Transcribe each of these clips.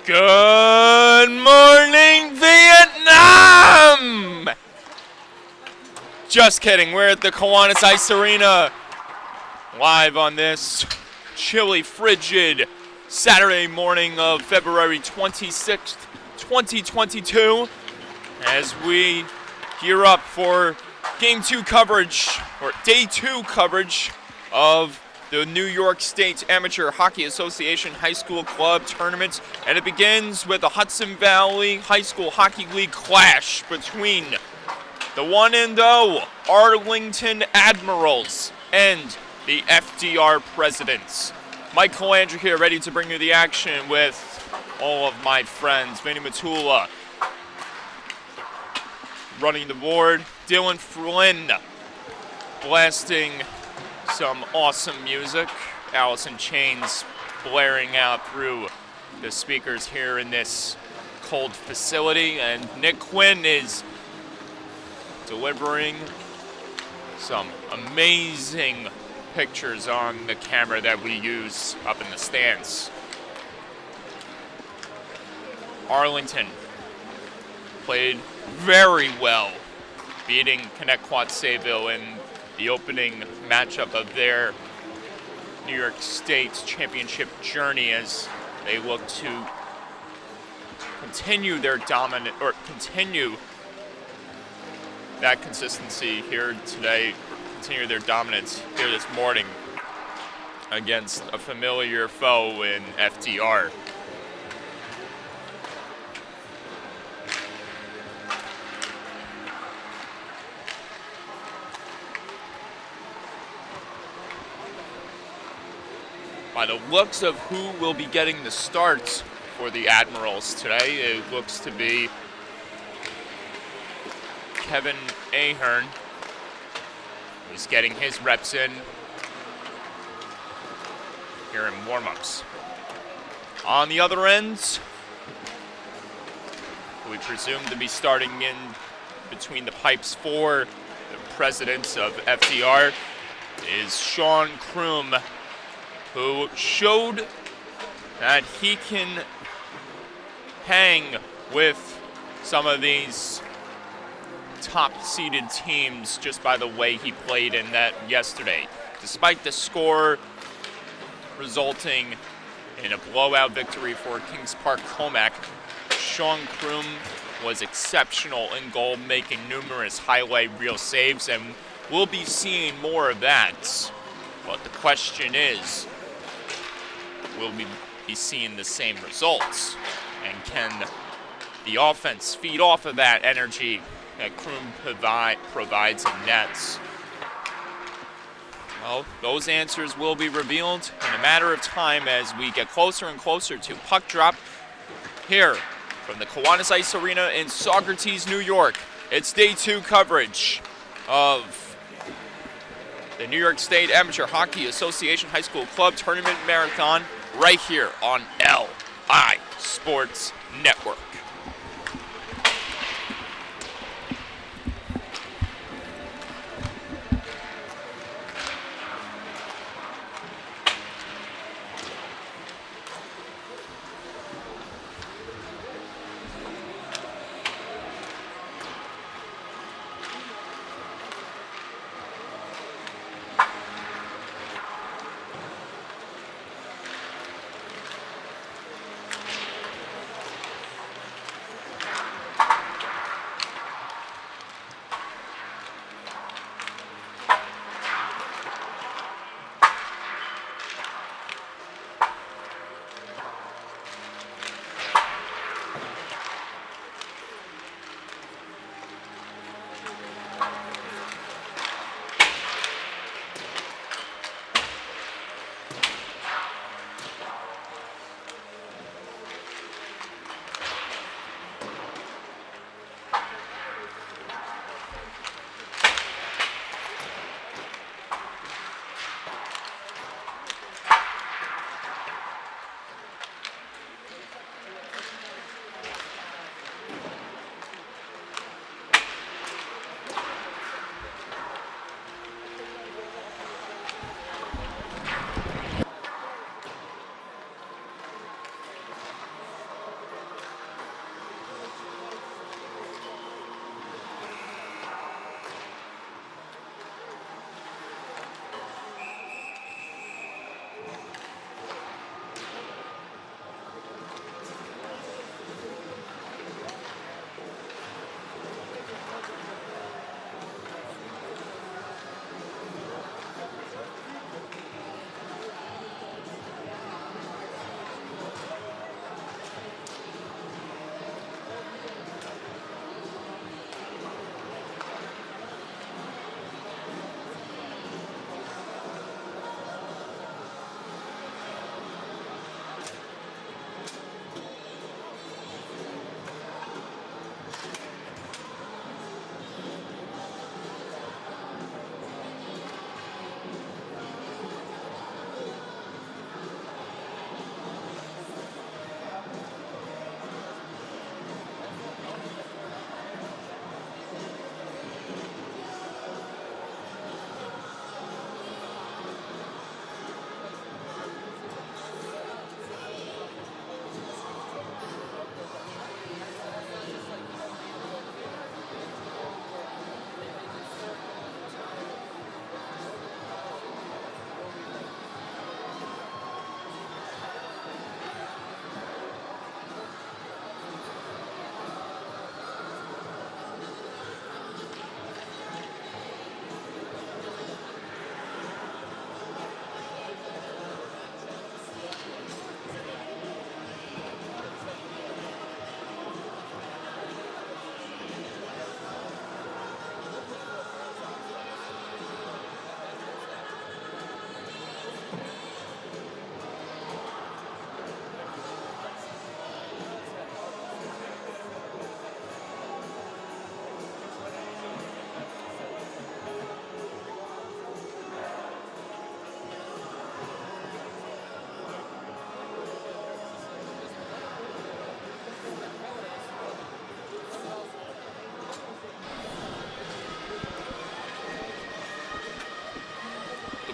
Good morning, Vietnam! Just kidding, we're at the Kiwanis Ice Arena, live on this chilly, frigid Saturday morning of February 26th, 2022, as we gear up for Game 2 coverage, or Day 2 coverage of the New York State Amateur Hockey Association High School Club Tournament, and it begins with the Hudson Valley High School Hockey League clash between the 1-0 Arlington Admirals and the FDR Presidents. Mike Calandra here, ready to bring you the action with all of my friends. Vinny Matula running the board. Dylan Flynn blasting some awesome music. Allison Chains blaring out through the speakers here in this cold facility. And Nick Quinn is delivering some amazing pictures on the camera that we use up in the stands. Arlington played very well, beating Connecticut-Sayville in the opening matchup of their New York State championship journey, as they look to continue their continue that consistency here today, continue their dominance here this morning against a familiar foe in FDR. By the looks of who will be getting the starts for the Admirals today, it looks to be Kevin Ahern, who's getting his reps in here in warm-ups. On the other end, we presume to be starting in between the pipes for the presidents of FDR is Sean Kroom, who showed that he can hang with some of these top-seeded teams just by the way he played in that yesterday. Despite the score resulting in a blowout victory for Kings Park Comac, Sean Kroom was exceptional in goal, making numerous highlight reel saves, and we'll be seeing more of that. But the question is, will we be seeing the same results? And can the offense feed off of that energy that Kroom provides in nets? Well, those answers will be revealed in a matter of time as we get closer and closer to puck drop here from the Kiwanis Ice Arena in Saugerties, New York. It's Day 2 coverage of the New York State Amateur Hockey Association High School Club Tournament Marathon right here on LI Sports Network.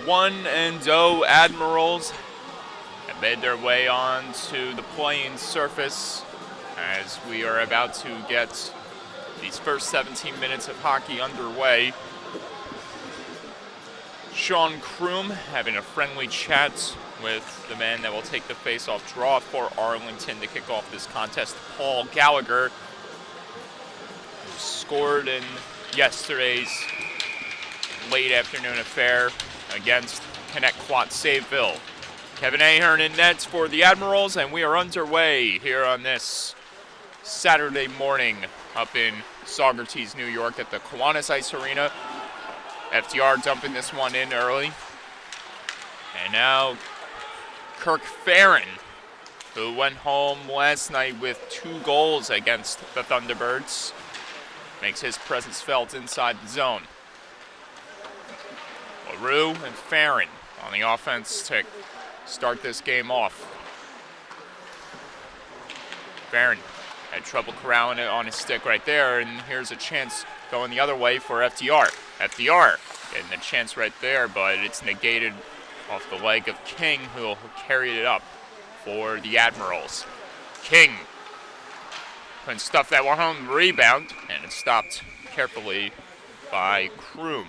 1-0 Admirals have made their way onto the playing surface as we are about to get these first 17 minutes of hockey underway. Sean Kroom having a friendly chat with the man that will take the face-off draw for Arlington to kick off this contest, Paul Gallagher, who scored in yesterday's late afternoon affair against Connecticut Sayville. Kevin Ahern in nets for the Admirals, and we are underway here on this Saturday morning up in Saugerties, New York at the Kiwanis Ice Arena. FDR dumping this one in early. And now Kirk Farron, who went home last night with 2 goals against the Thunderbirds, makes his presence felt inside the zone. LaRue and Farron on the offense to start this game off. Farron had trouble corralling it on his stick right there, and here's a chance going the other way for FDR. FDR getting the chance right there, but it's negated off the leg of King, who carried it up for the Admirals. King couldn't stuff that one home, rebound, and it's stopped carefully by Kroom.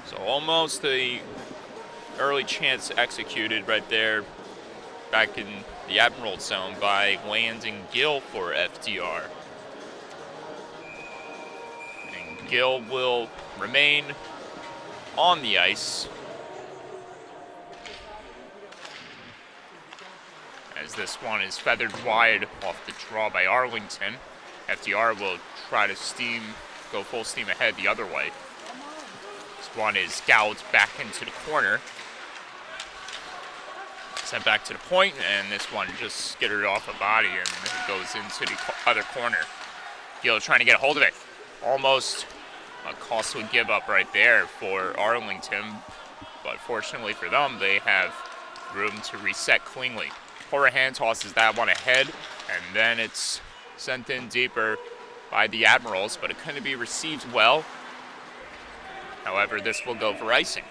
So almost a early chance executed right there back in the Admiral zone by Landon Gill for FDR. And Gill will remain on the ice as this one is feathered wide off the draw by Arlington. FDR will try to go full steam ahead the other way. This one is gouged back into the corner. Sent back to the point, and this one just skittered off a body and it goes into the other corner. Gill trying to get a hold of it. Almost a costly give up right there for Arlington, but fortunately for them, they have room to reset cleanly. Horahan tosses that one ahead, and then it's sent in deeper by the Admirals, but it couldn't be received well. However, this will go for icing.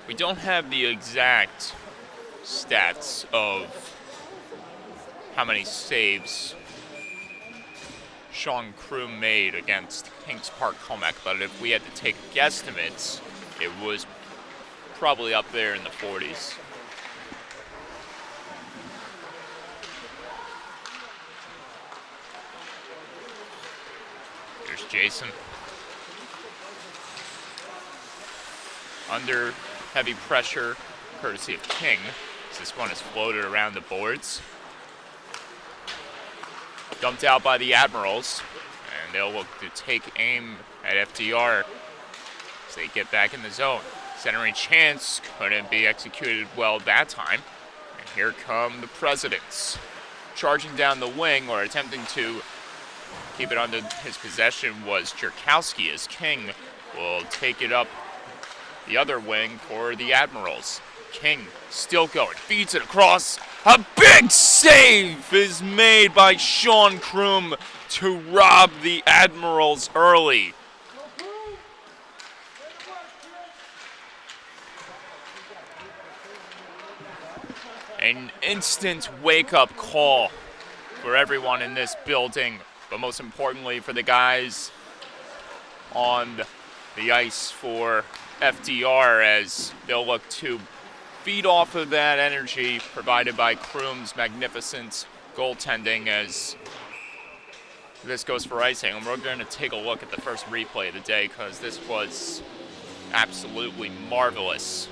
We don't have the exact stats of how many saves Sean Kroom made against Kings Park Comac, but if we had to take guesstimates, it was probably up there in the 40s. There's Jason. Under heavy pressure, courtesy of King, as this one is floated around the boards. Dumped out by the Admirals, and they'll look to take aim at FDR as they get back in the zone. Centering chance couldn't be executed well that time. And here come the Presidents. Charging down the wing, or attempting to keep it under his possession, was Jerkowski, as King will take it up the other wing for the Admirals. King still going, feeds it across. A big save is made by Sean Kroom to rob the Admirals early. An instant wake-up call for everyone in this building, but most importantly for the guys on the ice for FDR, as they'll look to feed off of that energy provided by Kroom's magnificent goaltending as this goes for icing. And we're going to take a look at the first replay of the day because this was absolutely marvelous.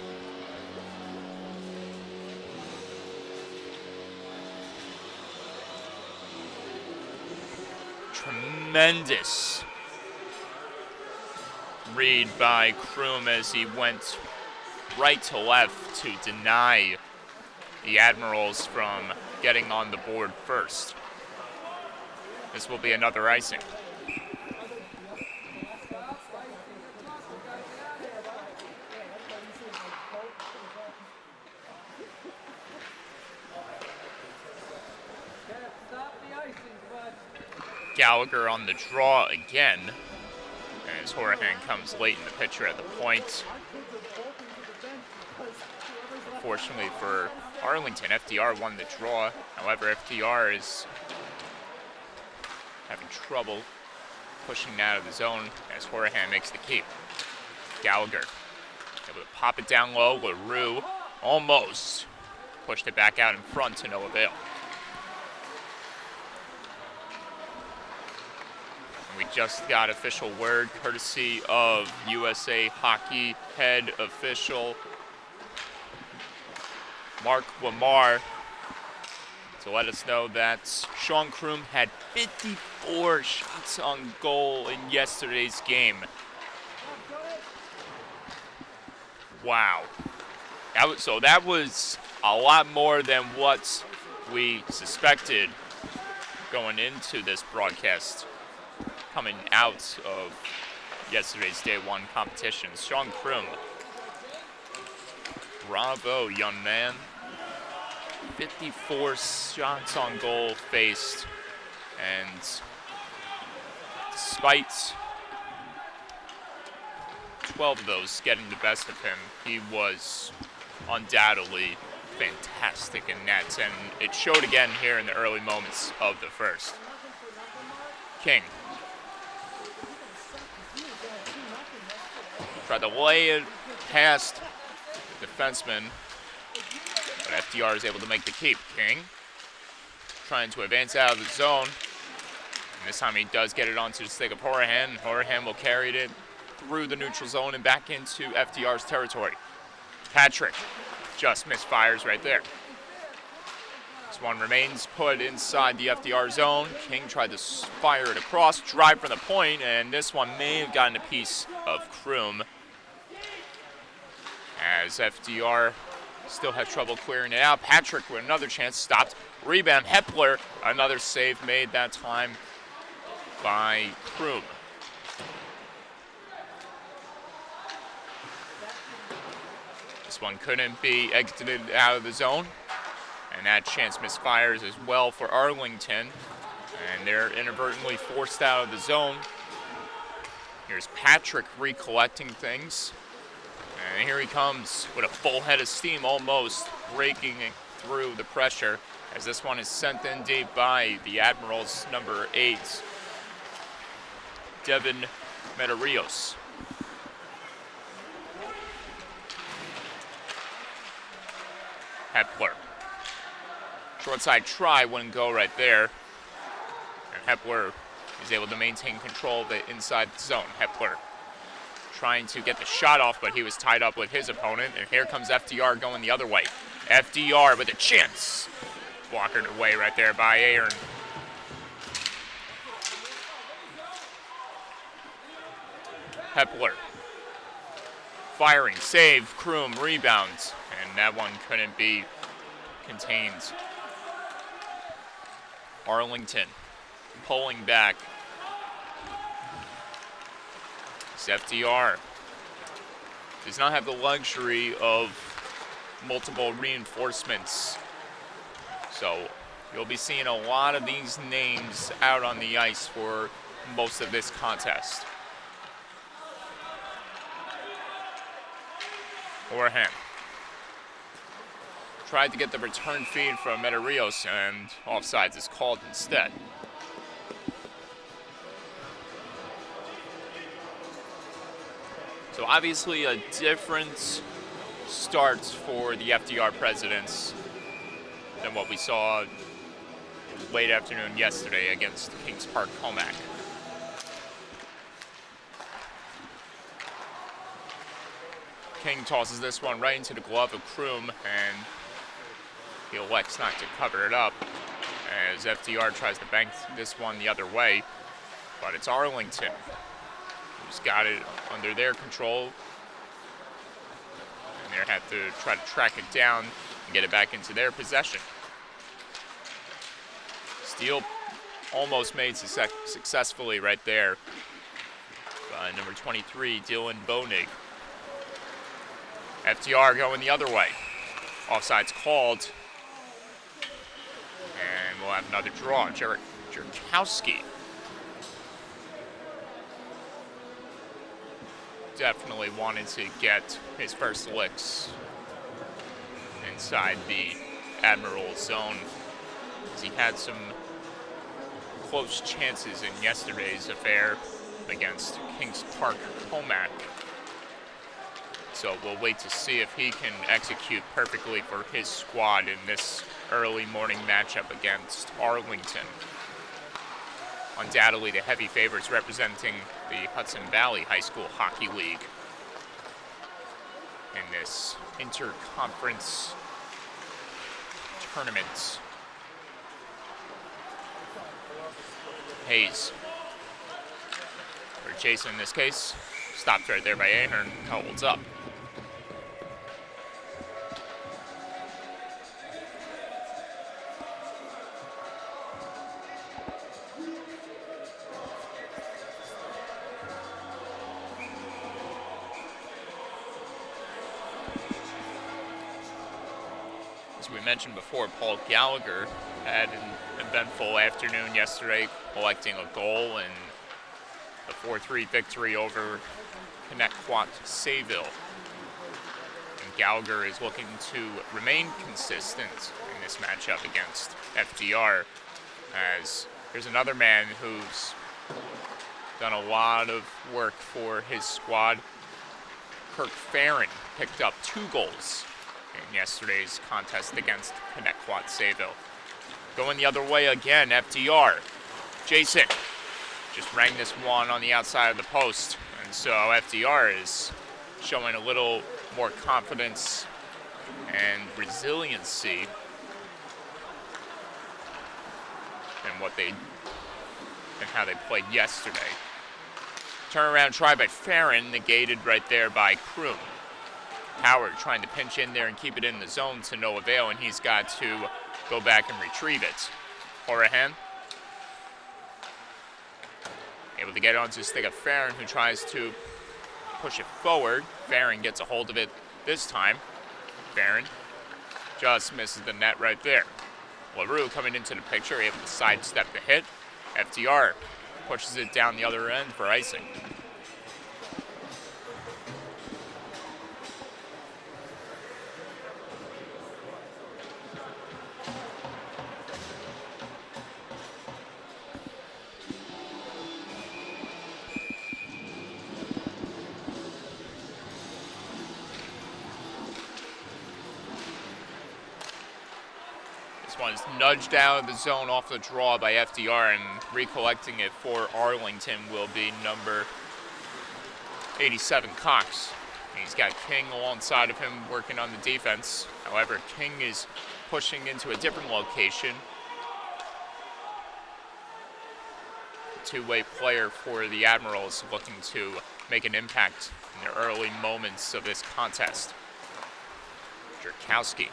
Tremendous read by Kroom as he went right to left to deny the Admirals from getting on the board first. This will be another icing. Gallagher on the draw again, as Horahan comes late in the picture at the point. Fortunately for Arlington, FDR won the draw. However, FDR is having trouble pushing out of the zone as Horahan makes the keep. Gallagher able to pop it down low. LaRue almost pushed it back out in front to no avail. And we just got official word courtesy of USA Hockey head official Mark Lamar to let us know that Sean Kroom had 54 shots on goal in yesterday's game. Wow. That was a lot more than what we suspected going into this broadcast coming out of yesterday's Day 1 competition. Sean Kroom, bravo, young man. 54 shots on goal faced, and despite 12 of those getting the best of him, he was undoubtedly fantastic in nets, and it showed again here in the early moments of the first. King tried to lay it past the defenseman, but FDR is able to make the keep. King trying to advance out of the zone. And this time he does get it onto the stick of Horahan. Horahan will carry it through the neutral zone and back into FDR's territory. Patrick just misfires right there. This one remains put inside the FDR zone. King tried to fire it across, drive from the point, and this one may have gotten a piece of Kroom, as FDR still had trouble clearing it out. Patrick with another chance, stopped. Rebound, Hepler, another save made that time by Kroom. This one couldn't be exited out of the zone, and that chance misfires as well for Arlington, and they're inadvertently forced out of the zone. Here's Patrick recollecting things. And here he comes with a full head of steam, almost breaking through the pressure, as this one is sent in deep by the Admirals' number 8, Devin Medeiros. Hepler. Short side try wouldn't go right there. And Hepler is able to maintain control of it inside the zone. Hepler trying to get the shot off, but he was tied up with his opponent. And here comes FDR going the other way. FDR with a chance. Blockered away right there by Aaron. Hepler. Firing, save, Kroom, rebounds. And that one couldn't be contained. Arlington pulling back. FDR does not have the luxury of multiple reinforcements, so you'll be seeing a lot of these names out on the ice for most of this contest. Horahan tried to get the return feed from Medeiros, and offsides is called instead. So obviously a different start for the FDR Presidents than what we saw late afternoon yesterday against Kings Park Comac. King tosses this one right into the glove of Kroom, and he elects not to cover it up as FDR tries to bank this one the other way, but it's Arlington who's got it under their control, and they have to try to track it down and get it back into their possession. Steal almost made successfully right there by number 23, Dylan Bonig. FDR going the other way. Offside's called. And we'll have another draw. Jerkowski definitely wanted to get his first licks inside the Admiral zone, as he had some close chances in yesterday's affair against Kings Park Comac. So we'll wait to see if he can execute perfectly for his squad in this early morning matchup against Arlington. Undoubtedly the heavy favorites representing the Hudson Valley High School Hockey League in this interconference tournament. Hayes, or Jason in this case, stopped right there by Ahern, holds up. As we mentioned before, Paul Gallagher had an eventful afternoon yesterday, collecting a goal in the 4-3 victory over Connecticut Sayville. And Gallagher is looking to remain consistent in this matchup against FDR, as there's another man who's done a lot of work for his squad. Kirk Farron picked up 2 goals in yesterday's contest against Connecticut Sayville. Going the other way again, FDR. Jason just rang this one on the outside of the post, and so FDR is showing a little more confidence and resiliency than how they played yesterday. Turnaround try by Farron, negated right there by Kroom. Howard trying to pinch in there and keep it in the zone to no avail, and he's got to go back and retrieve it. Horahan able to get it onto the stick of Farron, who tries to push it forward. Farron gets a hold of it this time. Farron just misses the net right there. LaRue coming into the picture, able to sidestep the hit. FDR pushes it down the other end for icing. One's nudged out of the zone off the draw by FDR, and recollecting it for Arlington will be number 87, Cox. He's got King alongside of him working on the defense. However, King is pushing into a different location. Two-way player for the Admirals, looking to make an impact in the early moments of this contest. Jerkowski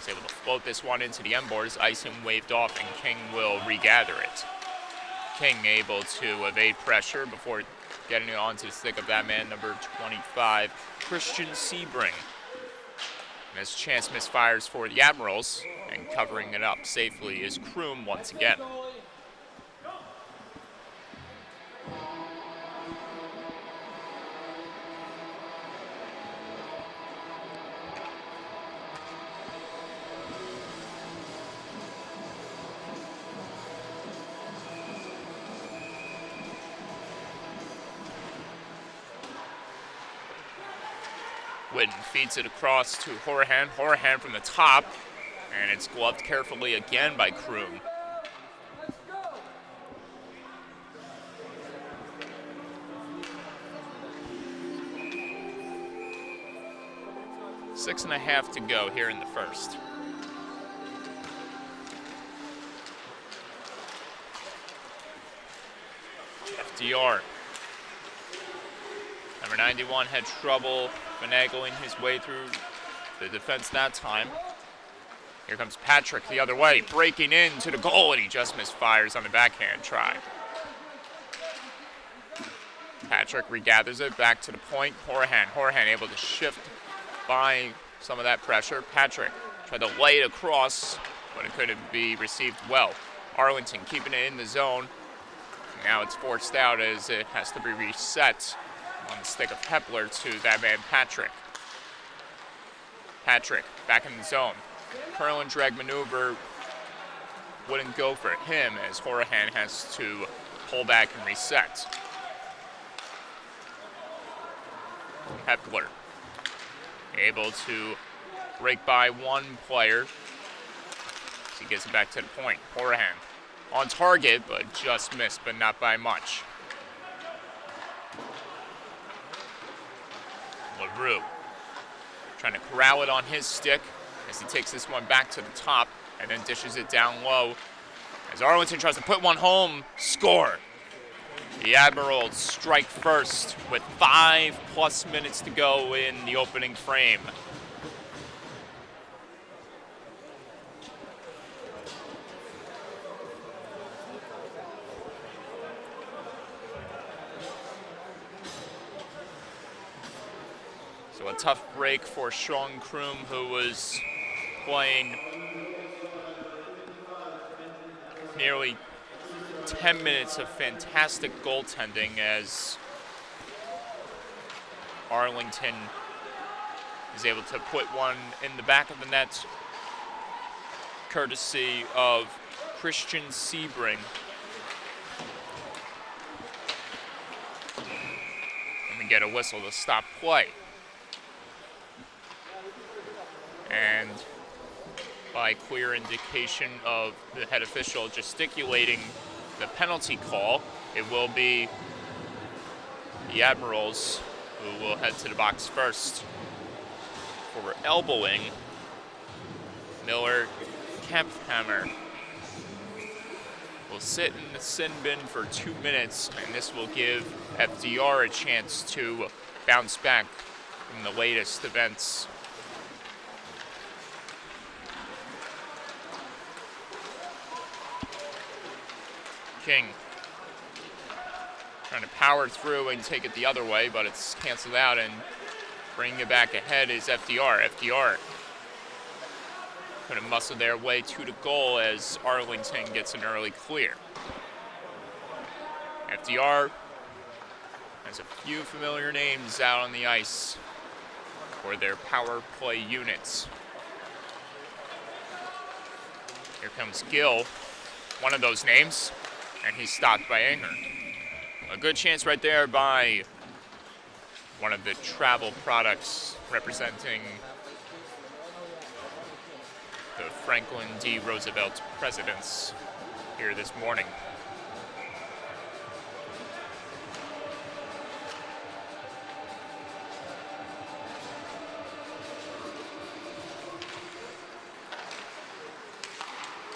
able to float this one into the end boards. Icing waved off, and King will regather it. King able to evade pressure before getting it onto the stick of that man, number 25, Christian Sebring. And his chance misfires for the Admirals, and covering it up safely is Kroom once again. Witten feeds it across to Horahan. Horahan from the top, and it's gloved carefully again by Kroom. Six and a half to go here in the first. FDR. Number 91 had trouble finagling his way through the defense that time. Here comes Patrick the other way, breaking into the goal, and he just misfires on the backhand try. Patrick regathers it back to the point. Horahan able to shift by some of that pressure. Patrick tried to lay it across, but it couldn't be received well. Arlington keeping it in the zone. Now it's forced out as it has to be reset On the stick of Hepler to that man Patrick. Patrick back in the zone. Curl and drag maneuver wouldn't go for him as Horahan has to pull back and reset. Hepler able to break by one player as he gets it back to the point. Horahan on target, but just missed, but not by much. LaRue trying to corral it on his stick as he takes this one back to the top and then dishes it down low. As Arlington tries to put one home, score. The Admirals strike first with 5+ minutes to go in the opening frame. So a tough break for Sean Kroom, who was playing nearly 10 minutes of fantastic goaltending as Arlington is able to put one in the back of the net, courtesy of Christian Sebring. And we get a whistle to stop play. And by clear indication of the head official gesticulating the penalty call, it will be the Admirals who will head to the box first for elbowing Miller Kemphammer. Will sit in the sin bin for 2 minutes, and this will give FDR a chance to bounce back from the latest events. King trying to power through and take it the other way, but it's canceled out, and bringing it back ahead is FDR. FDR going to muscle their way to the goal as Arlington gets an early clear. FDR has a few familiar names out on the ice for their power play units. Here comes Gill, one of those names, and he's stopped by Ahern. A good chance right there by one of the travel products representing the Franklin D. Roosevelt presidents here this morning.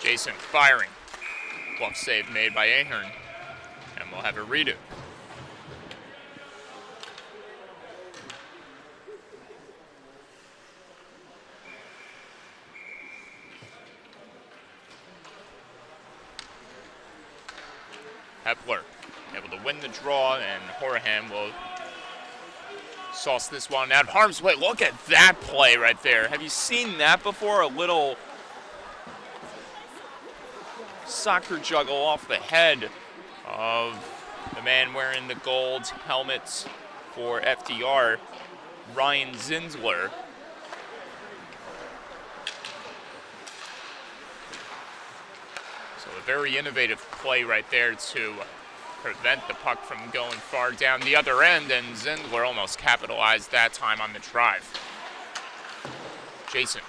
Jason firing. Bluff save made by Ahern, and we'll have a redo. Hepler able to win the draw, and Horahan will sauce this one out of harm's way. Look at that play right there. Have you seen that before? A little soccer juggle off the head of the man wearing the gold helmet for FDR, Ryan Zinsler. So a very innovative play right there to prevent the puck from going far down the other end, and Zinsler almost capitalized that time on the drive. Jason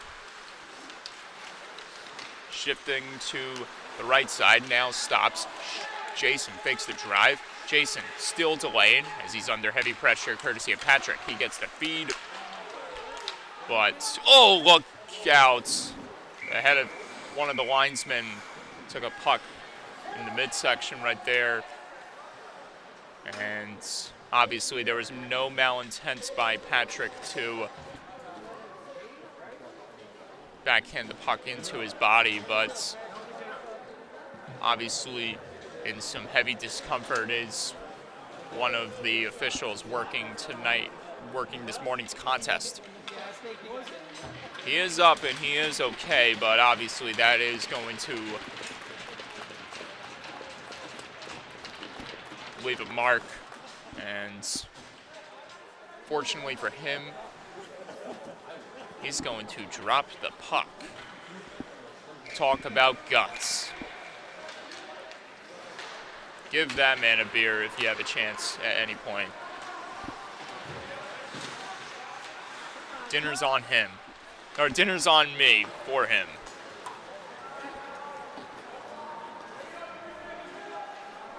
shifting to the right side, now stops. Jason fakes the drive. Jason still delayed as he's under heavy pressure courtesy of Patrick. He gets the feed, but oh, look out. The head of one of the linesmen took a puck in the midsection right there, and obviously there was no malintent by Patrick to backhand the puck into his body, but obviously in some heavy discomfort is one of the officials working this morning's contest. He is up and he is okay, but obviously that is going to leave a mark, and Fortunately for him, he's going to drop the puck. Talk about guts. Give that man a beer if you have a chance at any point. Dinner's on him. Or dinner's on me for him.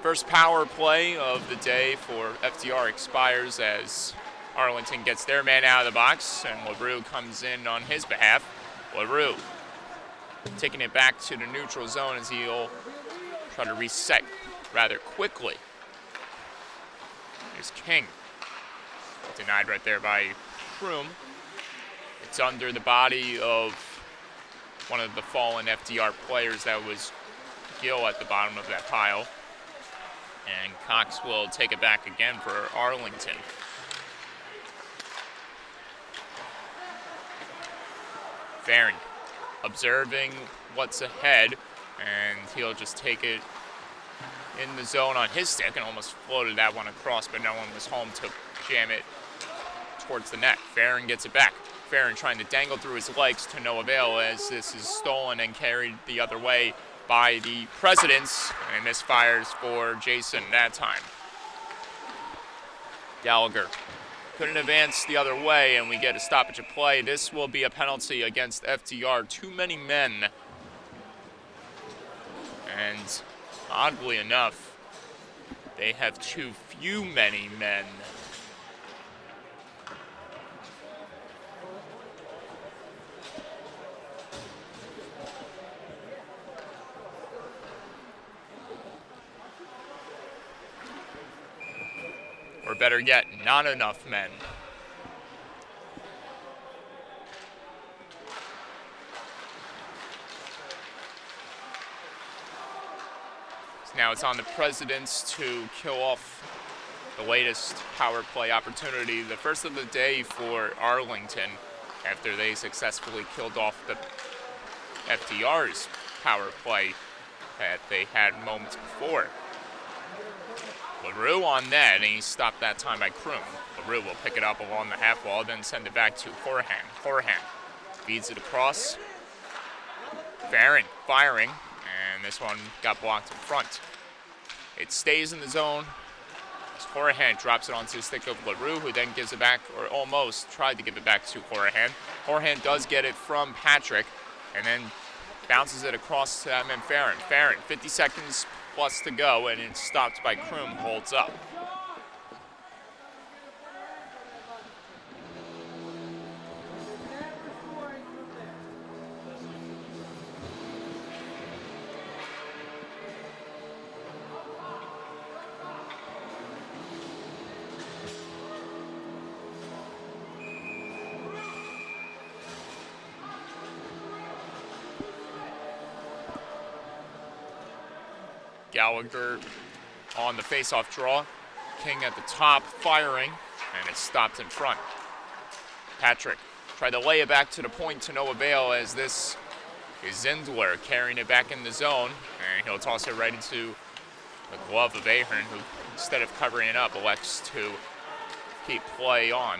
First power play of the day for FDR expires as Arlington gets their man out of the box and LaRue comes in on his behalf. LaRue taking it back to the neutral zone as he'll try to reset rather quickly. Here's King. Denied right there by Kroom. It's under the body of one of the fallen FDR players. That was Gill at the bottom of that pile. And Cox will take it back again for Arlington. Farron observing what's ahead, and he'll just take it in the zone on his stick and almost floated that one across, but no one was home to jam it towards the net. Farron gets it back. Farron trying to dangle through his legs to no avail as this is stolen and carried the other way by the Presidents, and misfires for Jason that time. Gallagher couldn't advance the other way, and we get a stoppage of play. This will be a penalty against FDR. Too many men. And oddly enough, they have too few many men. Or better yet, not enough men. So now it's on the Presidents to kill off the latest power play opportunity, the first of the day for Arlington, after they successfully killed off the FDR's power play that they had moments before. LaRue on net, and he's stopped that time by Kroom. LaRue will pick it up along the half wall, then send it back to Horahan. Horahan feeds it across. Farron firing, and this one got blocked in front. It stays in the zone. As Horahan drops it onto the stick of LaRue, who then gives it back, or almost tried to give it back to Horahan. Horahan does get it from Patrick, and then bounces it across to that man Farron. Farron, 50 seconds plus to go, and it's stopped by Kroom, holds up. Gallagher on the face-off draw. King at the top firing, and it's stopped in front. Patrick tried to lay it back to the point to no avail, as this is Zindler carrying it back in the zone, and he'll toss it right into the glove of Ahern, who instead of covering it up elects to keep play on.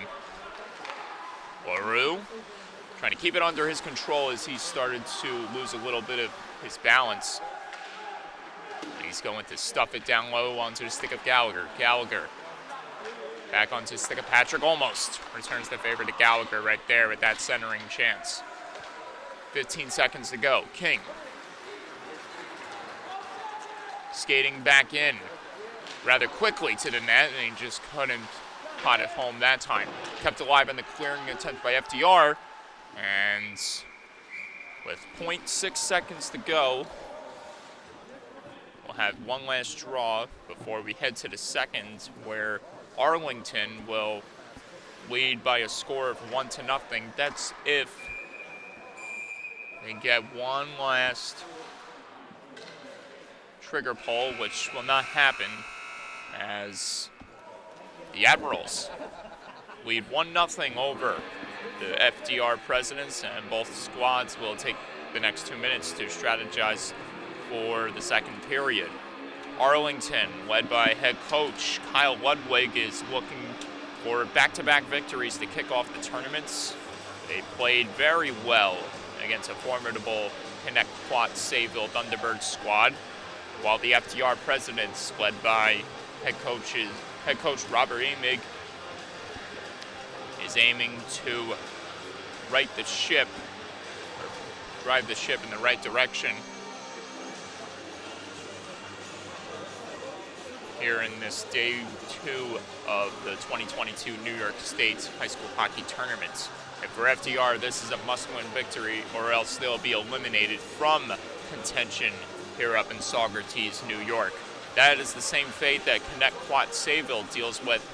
LaRue trying to keep it under his control as he started to lose a little bit of his balance. He's going to stuff it down low onto the stick of Gallagher. Gallagher back onto the stick of Patrick. Almost returns the favor to Gallagher right there with that centering chance. 15 seconds to go. King skating back in rather quickly to the net, and he just couldn't pot it home that time. Kept alive in the clearing attempt by FDR, and with 0.6 seconds to go, we'll have one last draw before we head to the second, where Arlington will lead by a score of 1-0. That's if they get one last trigger pull, which will not happen, as the Admirals lead 1-0 over the FDR Presidents, and both squads will take the next 2 minutes to strategize for the second period. Arlington, led by head coach Kyle Ludwig, is looking for back-to-back victories to kick off the tournaments. They played very well against a formidable Connecticut-Sayville Thunderbirds squad, while the FDR Presidents, led by head coach Robert Amig, is aiming to right the ship, or drive the ship in the right direction here in this day 2 of the 2022 New York State High School Hockey Tournament. And for FDR, this is a must-win victory, or else they'll be eliminated from contention here up in Saugerties, New York. That is the same fate that Connecticut-Sayville deals with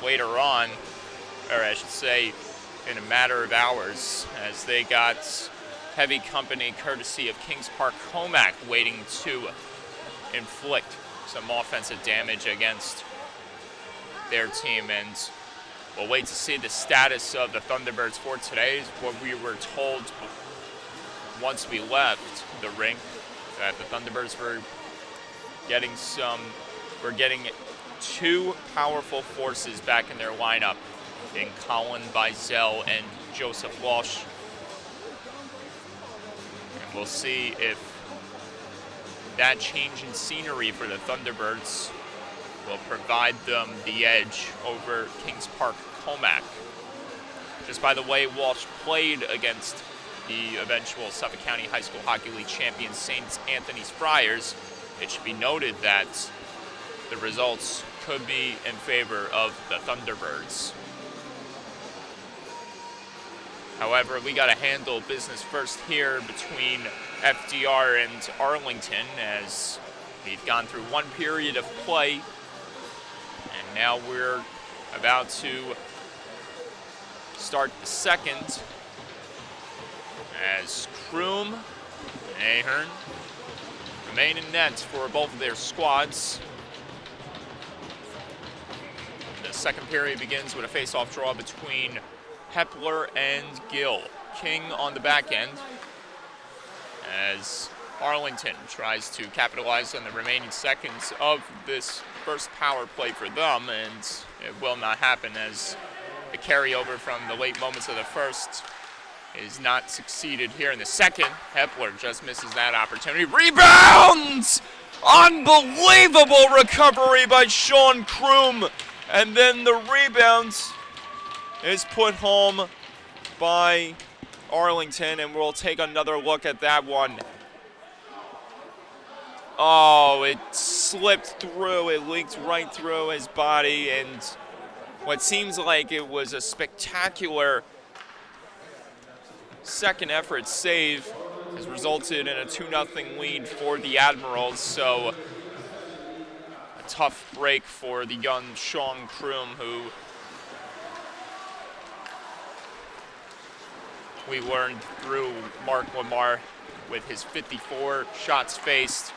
later on, or I should say, in a matter of hours, as they got heavy company courtesy of Kings Park Comac waiting to inflict some offensive damage against their team. And we'll wait to see the status of the Thunderbirds for today. What we were told once we left the rink, that the Thunderbirds were getting two powerful forces back in their lineup in Colin Bizel and Joseph Walsh. And we'll see if that change in scenery for the Thunderbirds will provide them the edge over Kings Park Comac. Just by the way, Walsh played against the eventual Suffolk County High School Hockey League champion St. Anthony's Friars. It should be noted that the results could be in favor of the Thunderbirds. However, we got to handle business first here between FDR and Arlington, as we've gone through one period of play, and now we're about to start the second, as Kroom and Ahern remain in net for both of their squads. The second period begins with a face-off draw between Hepler and Gill. King on the back end, as Arlington tries to capitalize on the remaining seconds of this first power play for them, and it will not happen, as the carryover from the late moments of the first is not succeeded here in the second. Hepler just misses that opportunity. Rebounds! Unbelievable recovery by Sean Kroom, and then the rebound is put home by Arlington, and we'll take another look at that one. Oh, it slipped through, it leaked right through his body, and what seems like it was a spectacular second effort save has resulted in a 2-0 lead for the Admirals. So a tough break for the young Sean Kroom, who we learned through Mark Lamar with his 54 shots faced.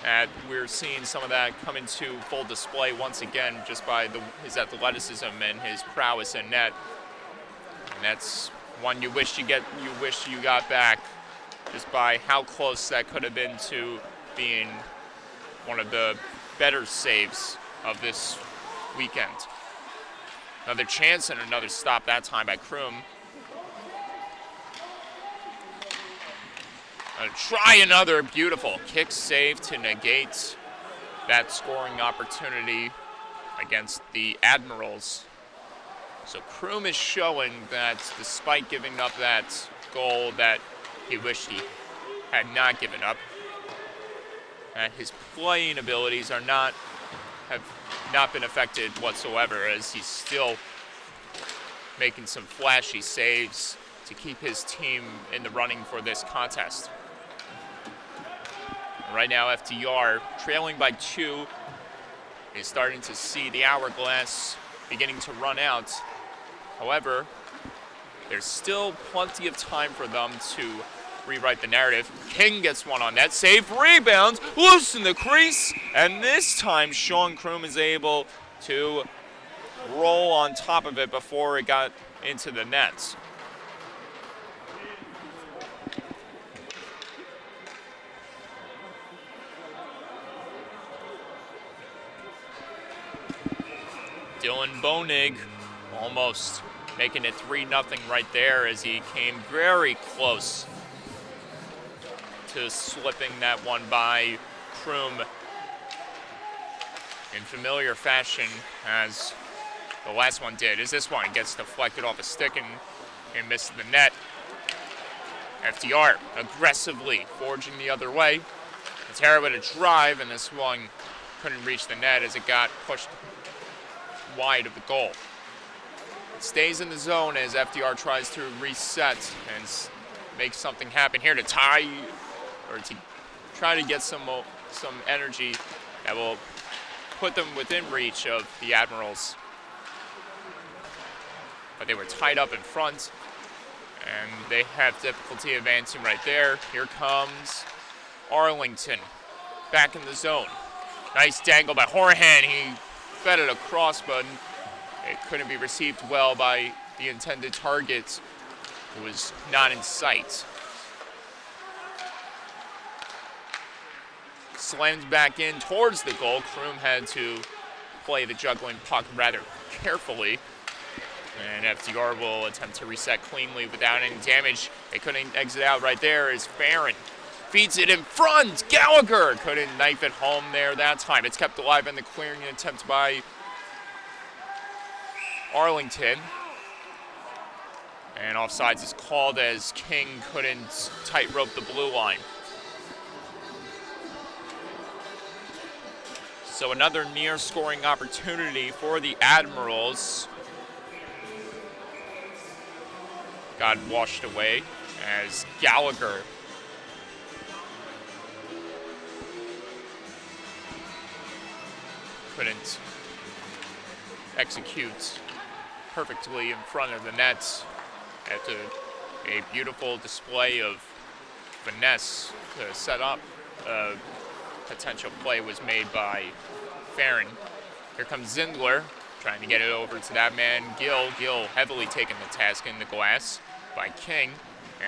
And we're seeing some of that come into full display once again, just by his athleticism and his prowess in net. And that's one you wish you got back, just by how close that could have been to being one of the better saves of this weekend. Another chance and another stop, that time by Kroom. Try another beautiful kick save to negate that scoring opportunity against the Admirals. So Kroom is showing that despite giving up that goal that he wished he had not given up, that his playing abilities have not been affected whatsoever, as he's still making some flashy saves to keep his team in the running for this contest. Right now, FDR, trailing by 2, is starting to see the hourglass beginning to run out. However, there's still plenty of time for them to rewrite the narrative. King gets one on that save, rebounds, loose in the crease, and this time Sean Kroom is able to roll on top of it before it got into the nets. Dylan Bonig almost making it 3-0 right there as he came very close to slipping that one by Kroom in familiar fashion as the last one did. As this one gets deflected off a stick and misses the net. FDR aggressively forging the other way. Terra with a drive, and this one couldn't reach the net as it got pushed wide of the goal. It stays in the zone as FDR tries to reset and make something happen here to tie, or to try to get some energy that will put them within reach of the Admirals. But they were tied up in front, and they have difficulty advancing right there. Here comes Arlington back in the zone. Nice dangle by Horahan. He fed it across, but it couldn't be received well by the intended target. It was not in sight. Slammed back in towards the goal. Kroom had to play the juggling puck rather carefully. And FDR will attempt to reset cleanly without any damage. They couldn't exit out right there as Farron feeds it in front. Gallagher couldn't knife it home there that time. It's kept alive in the clearing attempt by Arlington. And offsides is called as King couldn't tightrope the blue line. So another near scoring opportunity for the Admirals got washed away as Gallagher couldn't execute perfectly in front of the net after a beautiful display of finesse to set up a potential play was made by Farron. Here comes Zindler, trying to get it over to that man, Gill. Gill heavily taking the task in the glass by King.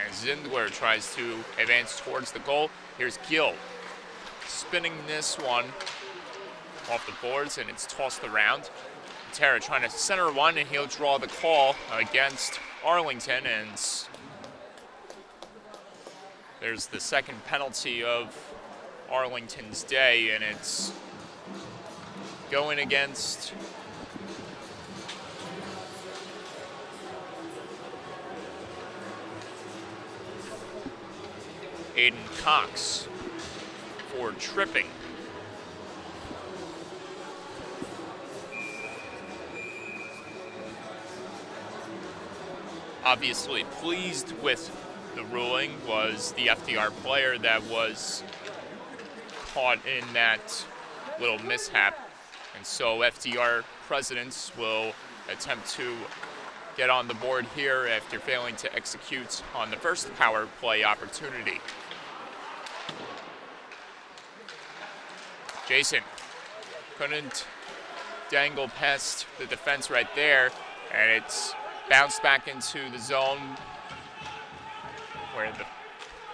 And Zindler tries to advance towards the goal. Here's Gill spinning this one off the boards, and it's tossed around. Terra trying to center one, and he'll draw the call against Arlington, and there's the second penalty of Arlington's day, and it's going against Aiden Cox for tripping. Obviously pleased with the ruling was the FDR player that was caught in that little mishap. And so FDR presidents will attempt to get on the board here after failing to execute on the first power play opportunity. Jason couldn't dangle past the defense right there, and it's bounced back into the zone where the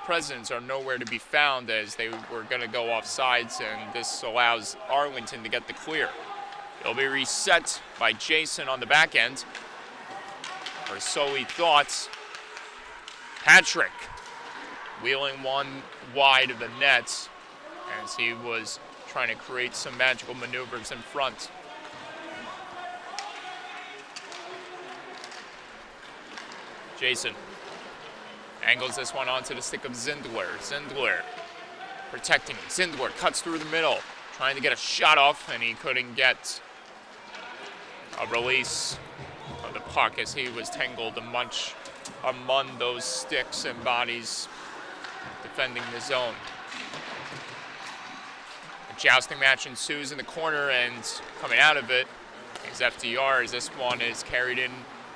Presidents are nowhere to be found as they were going to go off sides, and this allows Arlington to get the clear. It'll be reset by Jason on the back end, or so he thought. Patrick wheeling one wide of the net as he was trying to create some magical maneuvers in front. Jason angles this one onto the stick of Zindler. Zindler protecting. Zindler cuts through the middle, trying to get a shot off, and he couldn't get a release of the puck as he was tangled among those sticks and bodies defending the zone. A jousting match ensues in the corner, and coming out of it is FDR as this one is carried in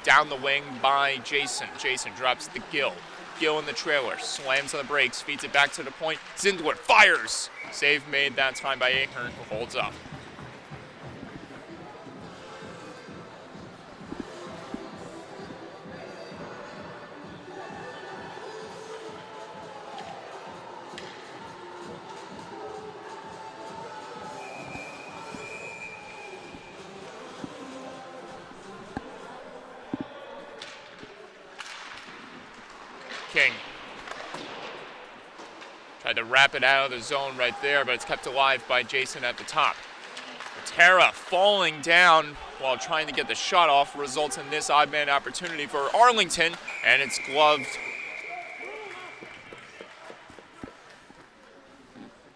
down the wing by Jason. Jason drops the Gill. Gill in the trailer, slams on the brakes, feeds it back to the point. Zindler fires! Save made that time by Ahern, who holds up. to wrap it out of the zone right there, but it's kept alive by Jason at the top. Tara falling down while trying to get the shot off results in this odd man opportunity for Arlington, and it's gloved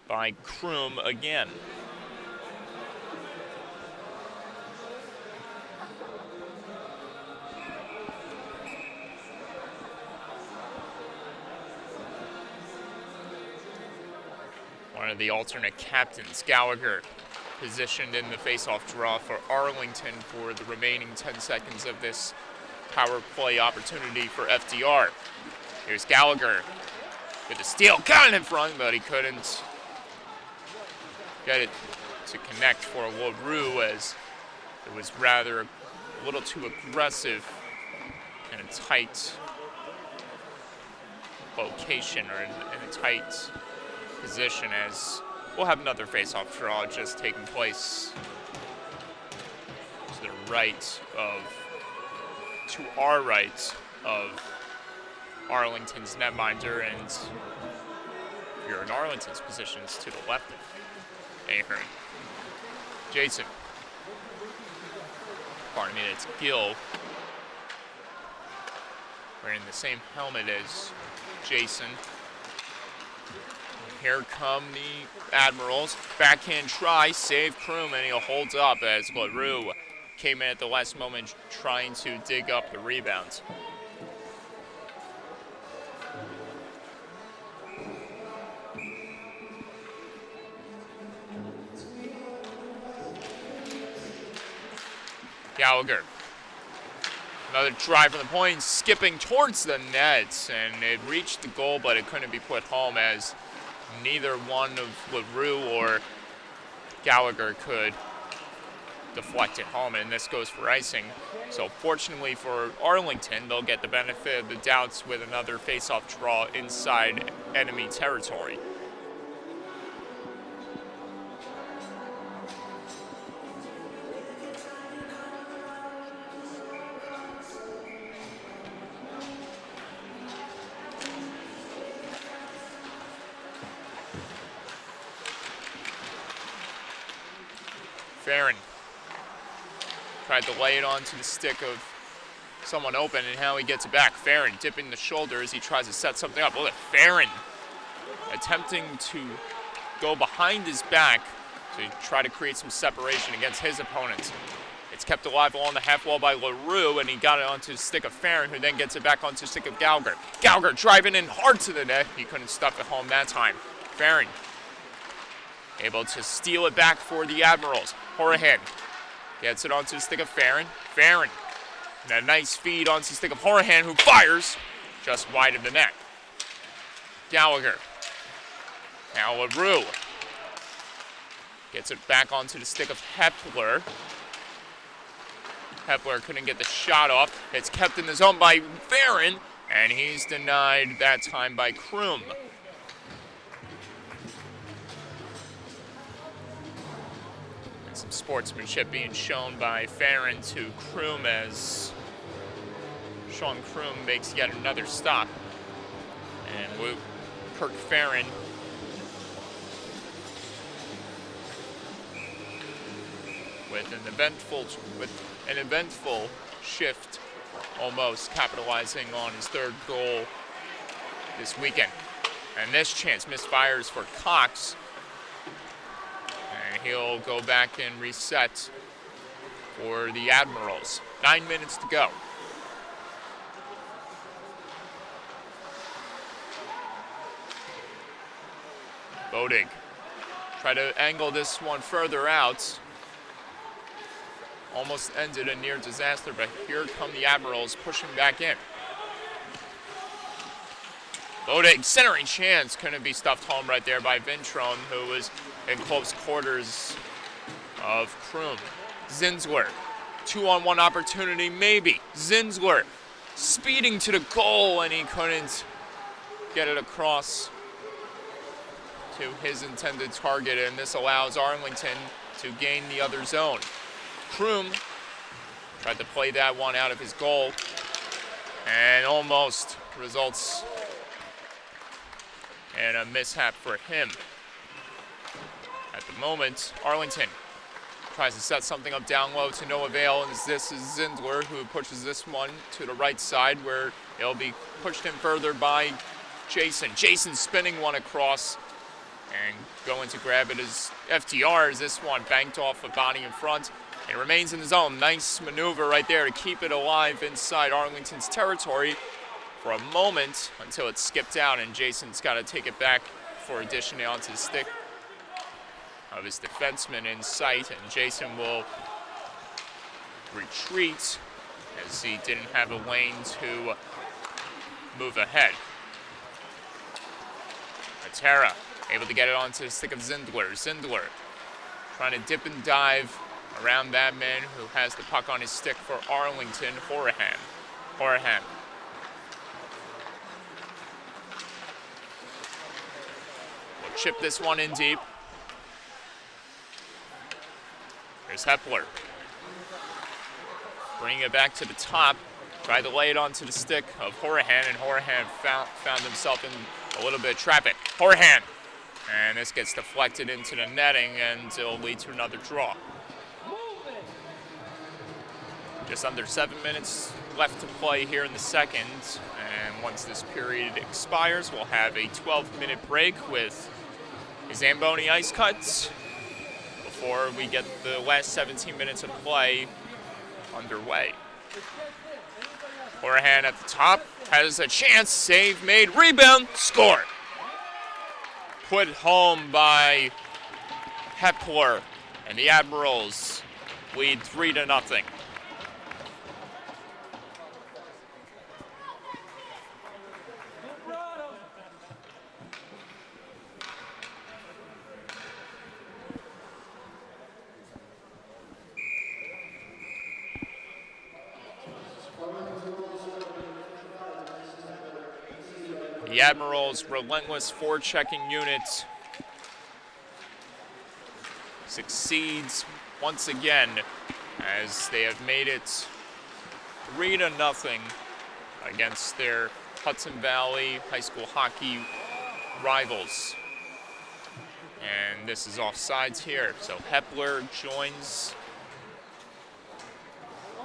by Kroom again. One of the alternate captains, Gallagher, positioned in the face-off draw for Arlington for the remaining 10 seconds of this power play opportunity for FDR. Here's Gallagher with a steal, got it in front, but he couldn't get it to connect for LaRue, as it was rather a little too aggressive in a tight location, or in a tight position, as we'll have another face-off draw just taking place to our right of Arlington's netminder, and if you're in Arlington's positions to the left of Ahern. Jason. Pardon me, it's Gill. Wearing the same helmet as Jason. Here come the Admirals. Backhand try, save Kroom, and he'll hold up as LaRue came in at the last moment trying to dig up the rebound. Gallagher. Another drive from the point, skipping towards the net, and it reached the goal, but it couldn't be put home, as neither one of LaRue or Gallagher could deflect it home, and this goes for icing. So fortunately for Arlington, they'll get the benefit of the doubts with another face-off draw inside enemy territory. Farron tried to lay it onto the stick of someone open, and how he gets it back. Farron dipping the shoulder as he tries to set something up. Look at Farron attempting to go behind his back to try to create some separation against his opponents. It's kept alive along the half wall by LaRue, and he got it onto the stick of Farron, who then gets it back onto the stick of Gallagher. Gallagher driving in hard to the net. He couldn't stuff it home that time. Farron able to steal it back for the Admirals. Horahan gets it onto the stick of Farron. Farron, and a nice feed onto the stick of Horahan, who fires just wide of the net. Gallagher. Now LaRue gets it back onto the stick of Hepler. Hepler couldn't get the shot off. It's kept in the zone by Farron, and he's denied that time by Kroom. Some sportsmanship being shown by Farron to Kroom, as Sean Kroom makes yet another stop. And Kirk Farron with an eventful shift, almost capitalizing on his third goal this weekend. And this chance misfires for Cox. And he'll go back and reset for the Admirals. 9 minutes to go. Bodig try to angle this one further out. Almost ended a near disaster, but here come the Admirals pushing back in. Bodig, centering chance, couldn't be stuffed home right there by Vintrone, who was in close quarters of Kroom. Zinsler, 2-on-1 opportunity, maybe. Zinsler speeding to the goal, and he couldn't get it across to his intended target, and this allows Arlington to gain the other zone. Kroom tried to play that one out of his goal, and almost results and a mishap for him. At the moment, Arlington tries to set something up down low to no avail, and this is Zindler who pushes this one to the right side where it'll be pushed in further by Jason. Jason spinning one across and going to grab it as FDR as this one banked off a body in front. It remains in the zone. Nice maneuver right there to keep it alive inside Arlington's territory for a moment until it's skipped out, and Jason's got to take it back for a dish onto the stick of his defenseman in sight, and Jason will retreat as he didn't have a lane to move ahead. Atera able to get it onto the stick of Zindler. Zindler trying to dip and dive around that man who has the puck on his stick for Arlington, Horahan. Will chip this one in deep. Here's Hepler. Bringing it back to the top. Tried to lay it onto the stick of Horahan, and Horahan found himself in a little bit of traffic. Horahan! And this gets deflected into the netting, and it'll lead to another draw. Just under 7 minutes left to play here in the second, and once this period expires, we'll have a 12-minute break with Zamboni ice cuts before we get the last 17 minutes of play underway. Horahan at the top has a chance, save made, rebound, score. Put home by Hepler, and the Admirals lead 3-0. The Admirals' relentless forechecking unit succeeds once again as they have made it 3-0 against their Hudson Valley high school hockey rivals. And this is offsides here. So Hepler joins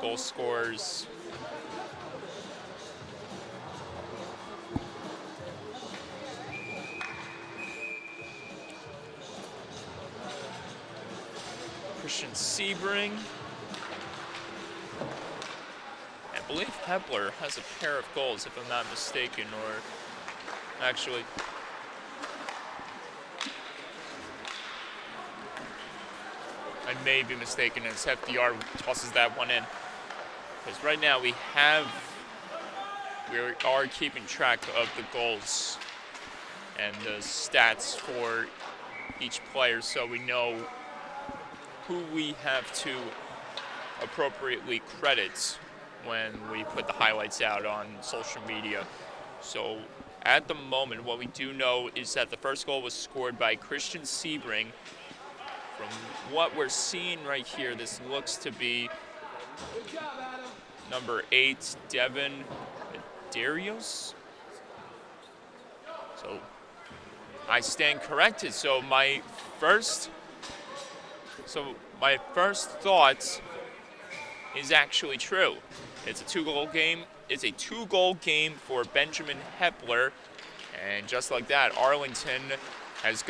goal scorers. Christian Sebring. I believe Hepler has a pair of goals, if I'm not mistaken, or actually, I may be mistaken as FDR tosses that one in. Because right now we are keeping track of the goals and the stats for each player, so we know who we have to appropriately credit when we put the highlights out on social media. So at the moment, what we do know is that the first goal was scored by Christian Sebring. From what we're seeing right here, this looks to be number 8, Devin Darius. So I stand corrected. So my first thought is actually true. It's a two-goal game. It's a two-goal game for Benjamin Hepler. And just like that, Arlington has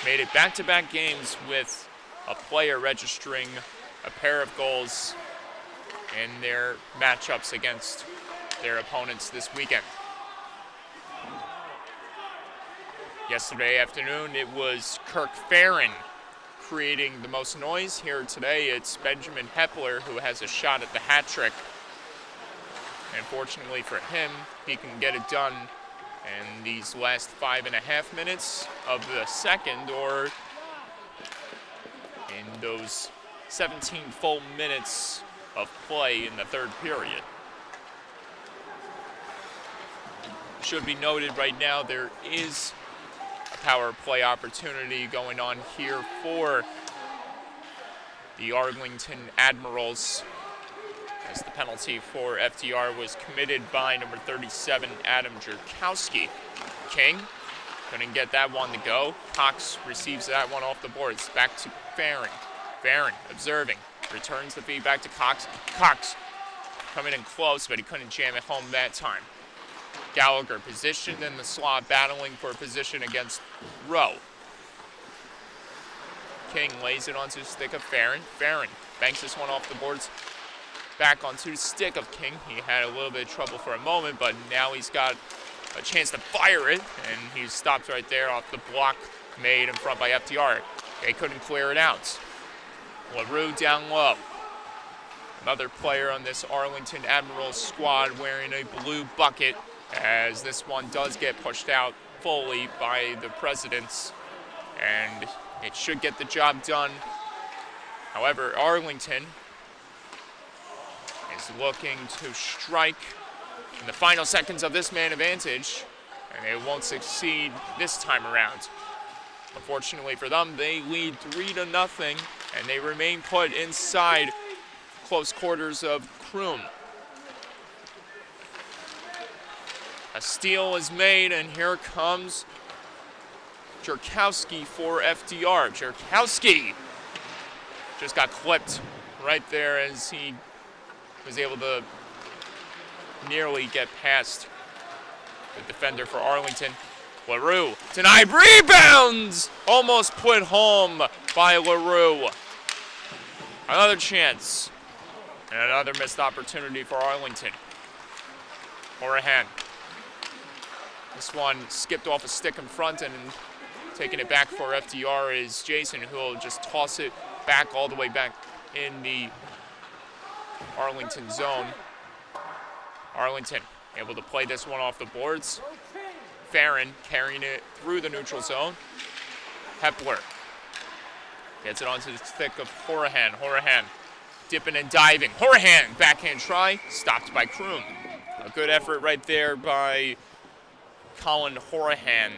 made it back-to-back games with a player registering a pair of goals in their matchups against their opponents this weekend. Yesterday afternoon, it was Kirk Farron creating the most noise. Here today, it's Benjamin Hepler who has a shot at the hat trick. And fortunately for him, he can get it done in these last 5.5 minutes of the second, or in those 17 full minutes of play in the third period. Should be noted right now, there is a power play opportunity going on here for the Arlington Admirals. as the penalty for FDR was committed by number 37, Adam Jerkowski. King couldn't get that one to go. Cox receives that one off the boards. Back to Farron. Farron observing. Returns the feed back to Cox. Cox coming in close, but he couldn't jam it home that time. Gallagher positioned in the slot, battling for a position against Rowe. King lays it onto the stick of Farron. Farron banks this one off the boards. Back onto the stick of King. He had a little bit of trouble for a moment, but now he's got a chance to fire it, and he stopped right there off the block made in front by FDR. They couldn't clear it out. LaRue down low. Another player on this Arlington Admirals squad wearing a blue bucket, as this one does get pushed out fully by the Presidents, and it should get the job done. However, Arlington is looking to strike in the final seconds of this man advantage, and they won't succeed this time around. Unfortunately for them, they lead 3-0, and they remain put inside close quarters of Kroom. A steal is made, and here comes Jerkowski for FDR. Jerkowski just got clipped right there as he was able to nearly get past the defender for Arlington. LaRue denied, rebounds! Almost put home by LaRue. Another chance. And another missed opportunity for Arlington. Horahan. This one skipped off a stick in front, and taking it back for FDR is Jason, who will just toss it back all the way back in the Arlington zone. Arlington able to play this one off the boards. Farron carrying it through the neutral zone. Hepler gets it onto the stick of Horahan. Horahan dipping and diving. Horahan, backhand try, stopped by Kroom. A good effort right there by Colin Horahan,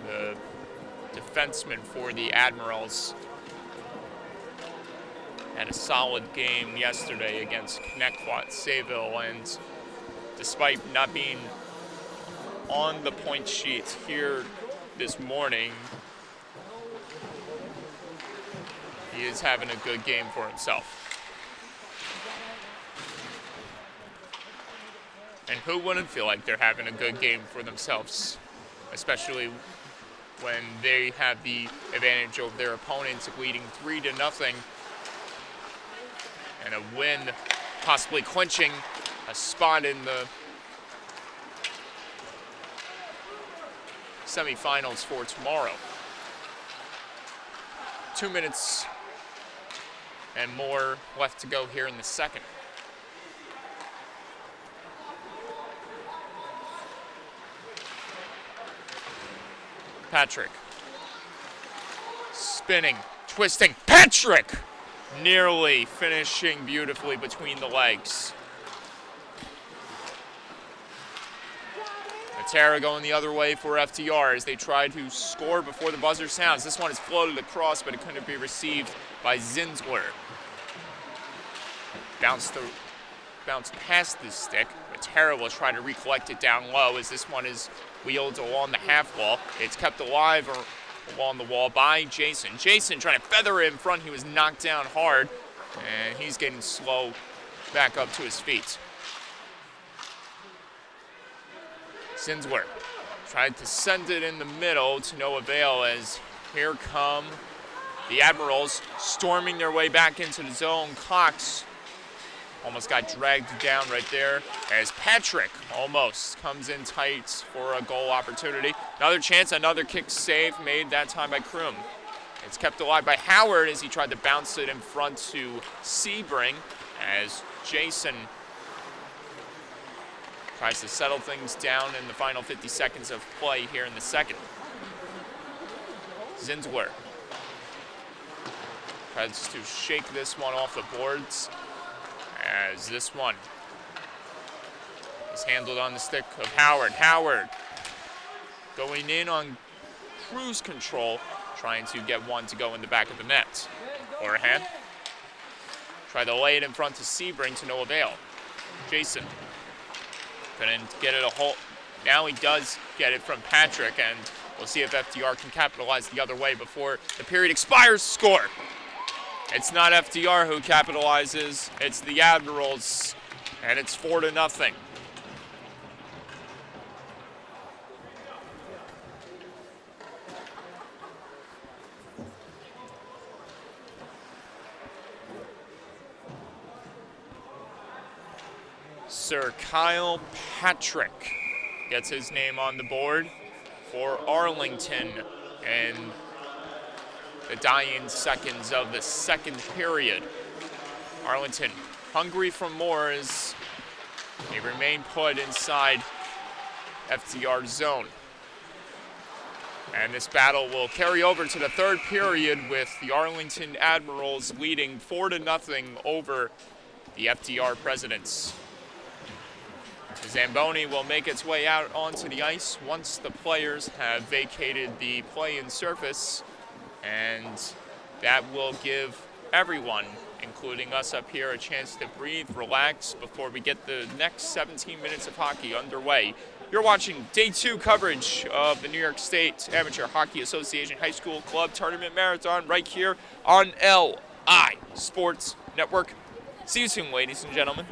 the defenseman for the Admirals. Had a solid game yesterday against Connecticut Sayville, and despite not being on the point sheet here this morning, he is having a good game for himself. And who wouldn't feel like they're having a good game for themselves, especially when they have the advantage over their opponents, leading 3-0, and a win possibly clinching a spot in the semifinals for tomorrow. 2 minutes and more left to go here in the second. Patrick. Spinning, twisting. Patrick! Nearly finishing beautifully between the legs. Matera going the other way for FDR as they try to score before the buzzer sounds. This one is floated across, but it couldn't be received by Zinsler. Bounced past the stick. Matera will try to recollect it down low as this one is wheeled along the half wall. It's kept alive along the wall by Jason. Jason trying to feather it in front. He was knocked down hard, and he's getting slow back up to his feet. Zinsler tried to send it in the middle to no avail as here come the Admirals storming their way back into the zone. Cox almost got dragged down right there as Patrick almost comes in tight for a goal opportunity. Another chance, another kick save made that time by Kroom. It's kept alive by Howard as he tried to bounce it in front to Sebring as Jason tries to settle things down in the final 50 seconds of play here in the second. Zinsler tries to shake this one off the boards as this one is handled on the stick of Howard. Howard going in on cruise control, trying to get one to go in the back of the net. Horahan Try to lay it in front to Sebring to no avail. Jason couldn't get it a hole. Now he does get it from Patrick, and we'll see if FDR can capitalize the other way before the period expires. Score. It's not FDR who capitalizes, it's the Admirals, and it's 4-0. Sir Kyle Patrick gets his name on the board for Arlington in the dying seconds of the second period. Arlington hungry for more as they remain put inside FDR zone. And this battle will carry over to the third period with the Arlington Admirals leading 4-0 over the FDR Presidents. The Zamboni will make its way out onto the ice once the players have vacated the play-in surface, and that will give everyone, including us up here, a chance to breathe, relax before we get the next 17 minutes of hockey underway. You're watching Day 2 coverage of the New York State Amateur Hockey Association High School Club Tournament Marathon right here on LI Sports Network. See you soon, ladies and gentlemen.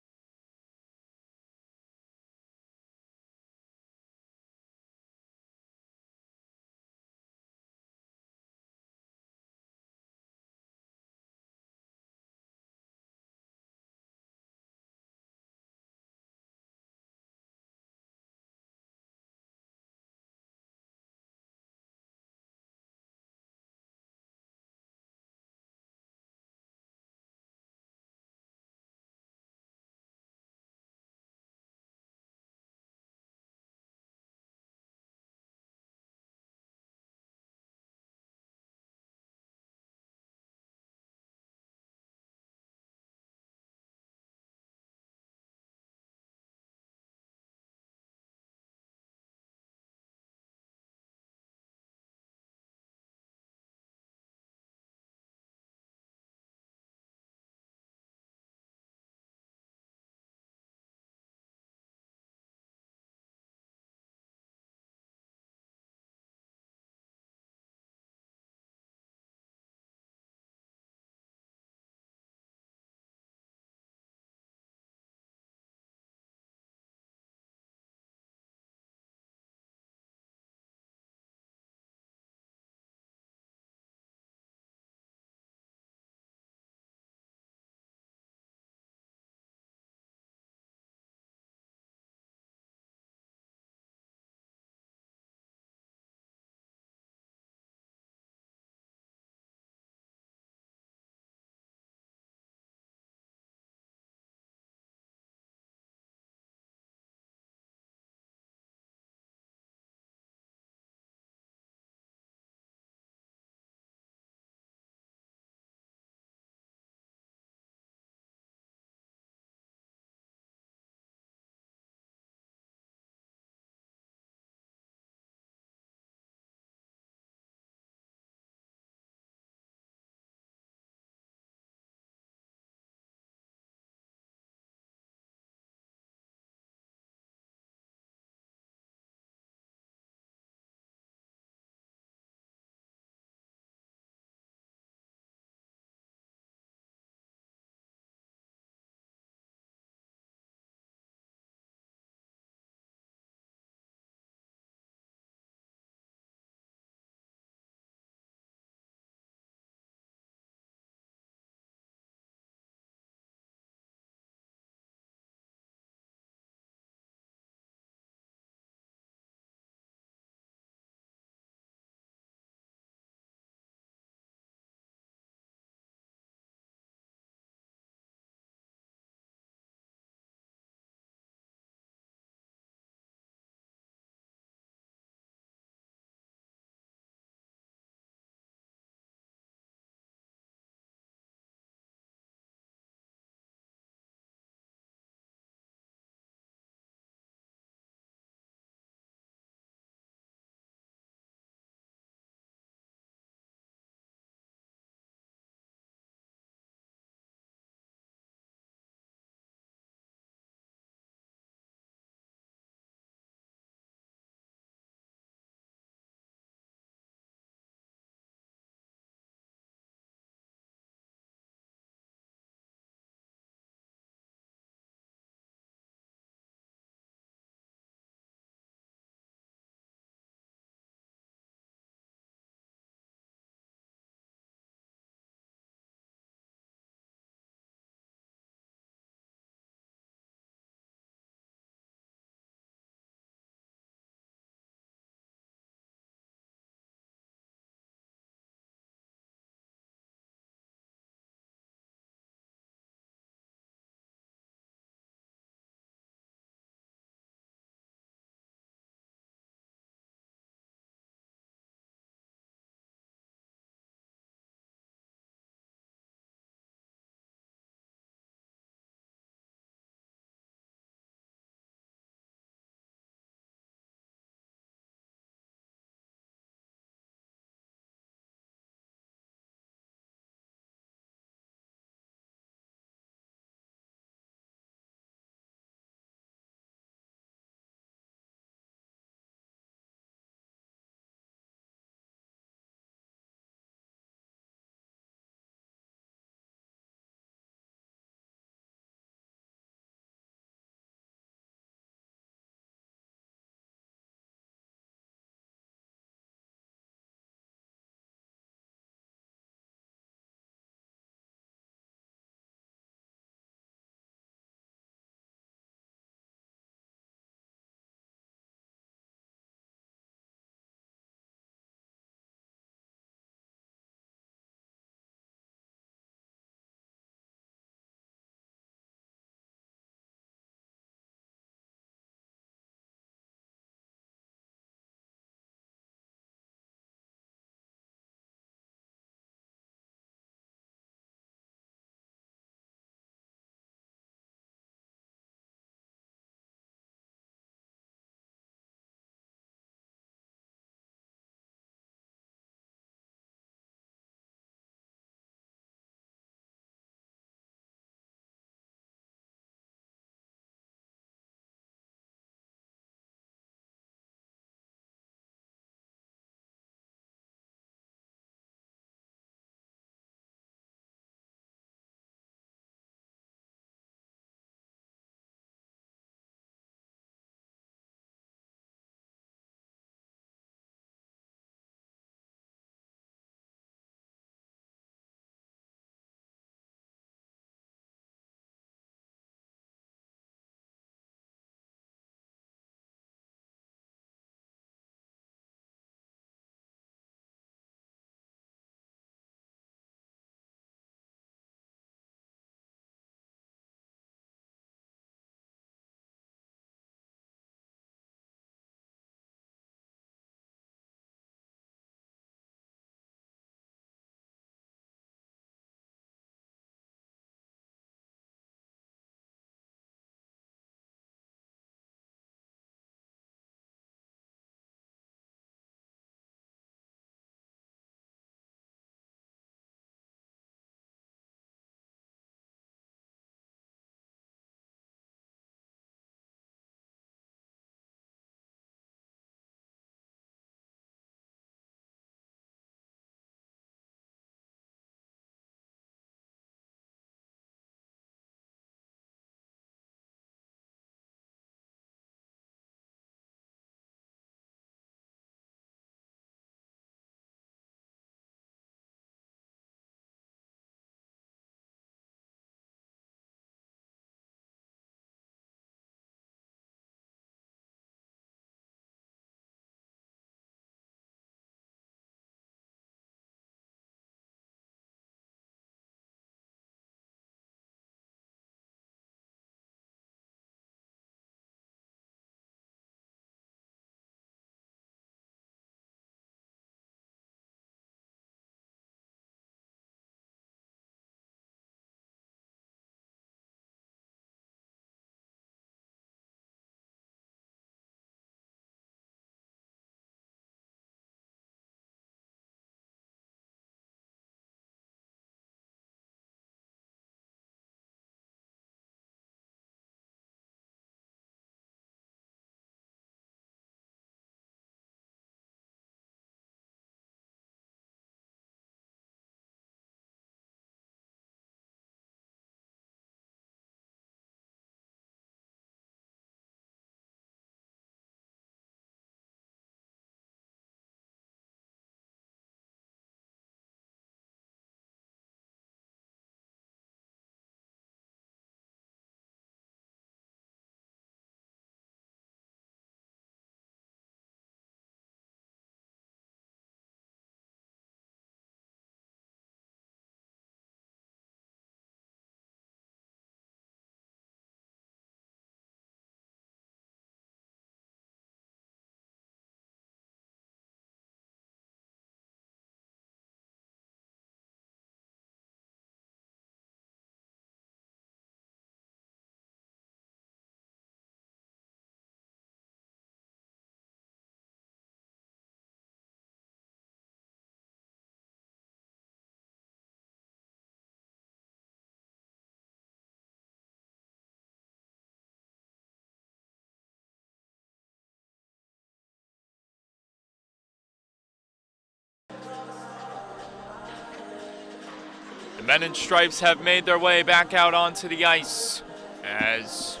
Men in stripes have made their way back out onto the ice as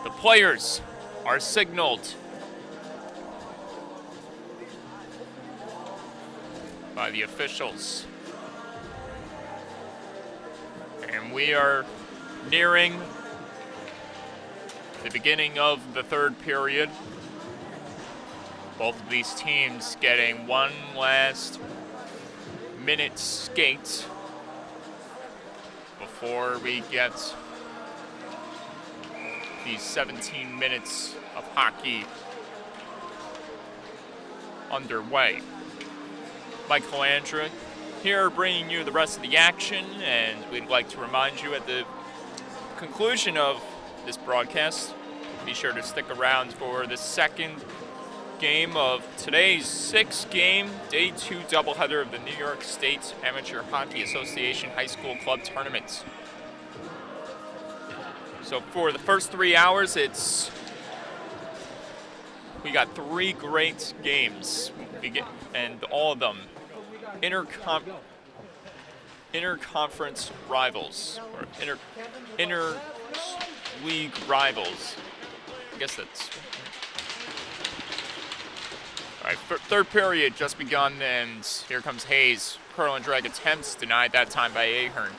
the players are signaled by the officials. And we are nearing the beginning of the third period. Both of these teams getting one last minute skate before we get these 17 minutes of hockey underway. Michael Andrew here bringing you the rest of the action, and we'd like to remind you at the conclusion of this broadcast, be sure to stick around for the second game of today's 6-game Day 2 doubleheader of the New York State Amateur Hockey Association High School Club Tournament. So for the first 3 hours, we got 3 great games, and all of them interconference rivals, or inter-league rivals. I guess that's... All right, third period just begun, and here comes Hayes. Curl and drag attempts, denied that time by Ahern.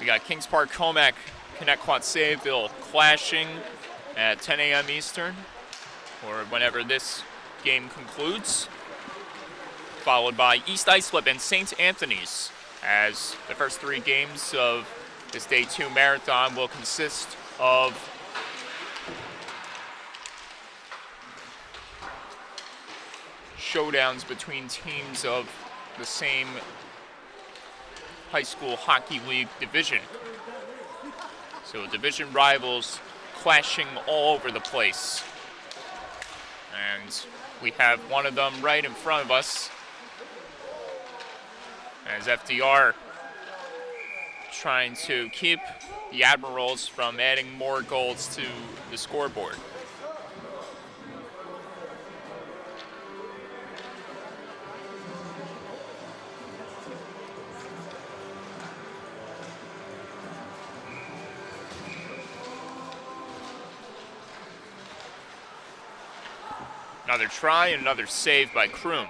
We got Kings Park, Comac, Connecticut Sayville clashing at 10 a.m. Eastern, or whenever this game concludes, followed by East Islip and St. Anthony's, as the first 3 games of this Day 2 marathon will consist of showdowns between teams of the same high school hockey league division. So division rivals clashing all over the place. And we have one of them right in front of us as FDR trying to keep the Admirals from adding more goals to the scoreboard. Another try and another save by Kroom.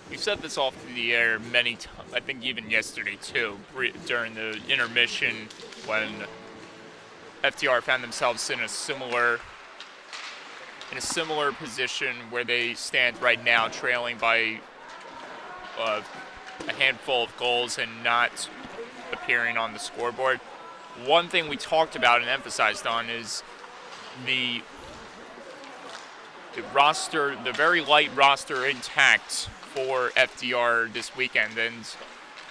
We've said this off the air many times, I think even yesterday too, during the intermission when FDR found themselves in a similar position where they stand right now, trailing by a handful of goals and not appearing on the scoreboard. One thing we talked about and emphasized on is the roster, the very light roster intact for FDR this weekend. And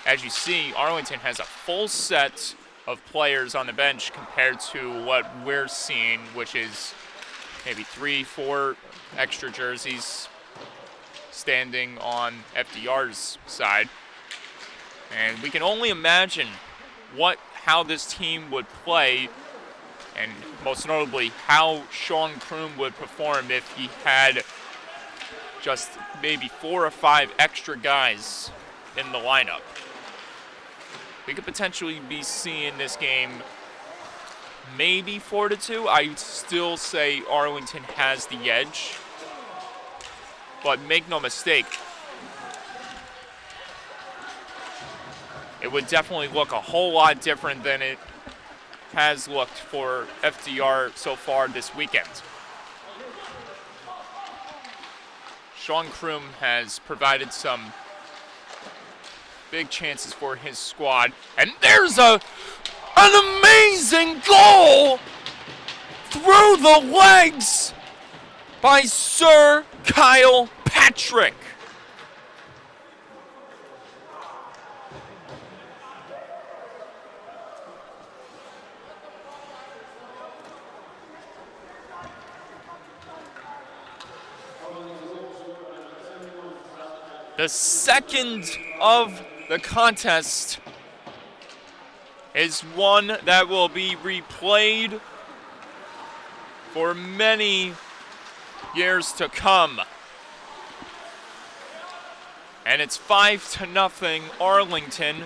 as you see, Arlington has a full set of players on the bench compared to what we're seeing, which is maybe 3-4 extra jerseys standing on FDR's side. And we can only imagine how this team would play, and most notably how Sean Kroom would perform if he had just maybe 4 or 5 extra guys in the lineup. We could potentially be seeing this game maybe 4-2. I still say Arlington has the edge. But make no mistake, it would definitely look a whole lot different than it has looked for FDR so far this weekend. Sean Kroom has provided some big chances for his squad. And there's an amazing goal through the legs by Sir Kyle Patrick. The second of the contest is one that will be replayed for many years to come. And it's 5-0 Arlington.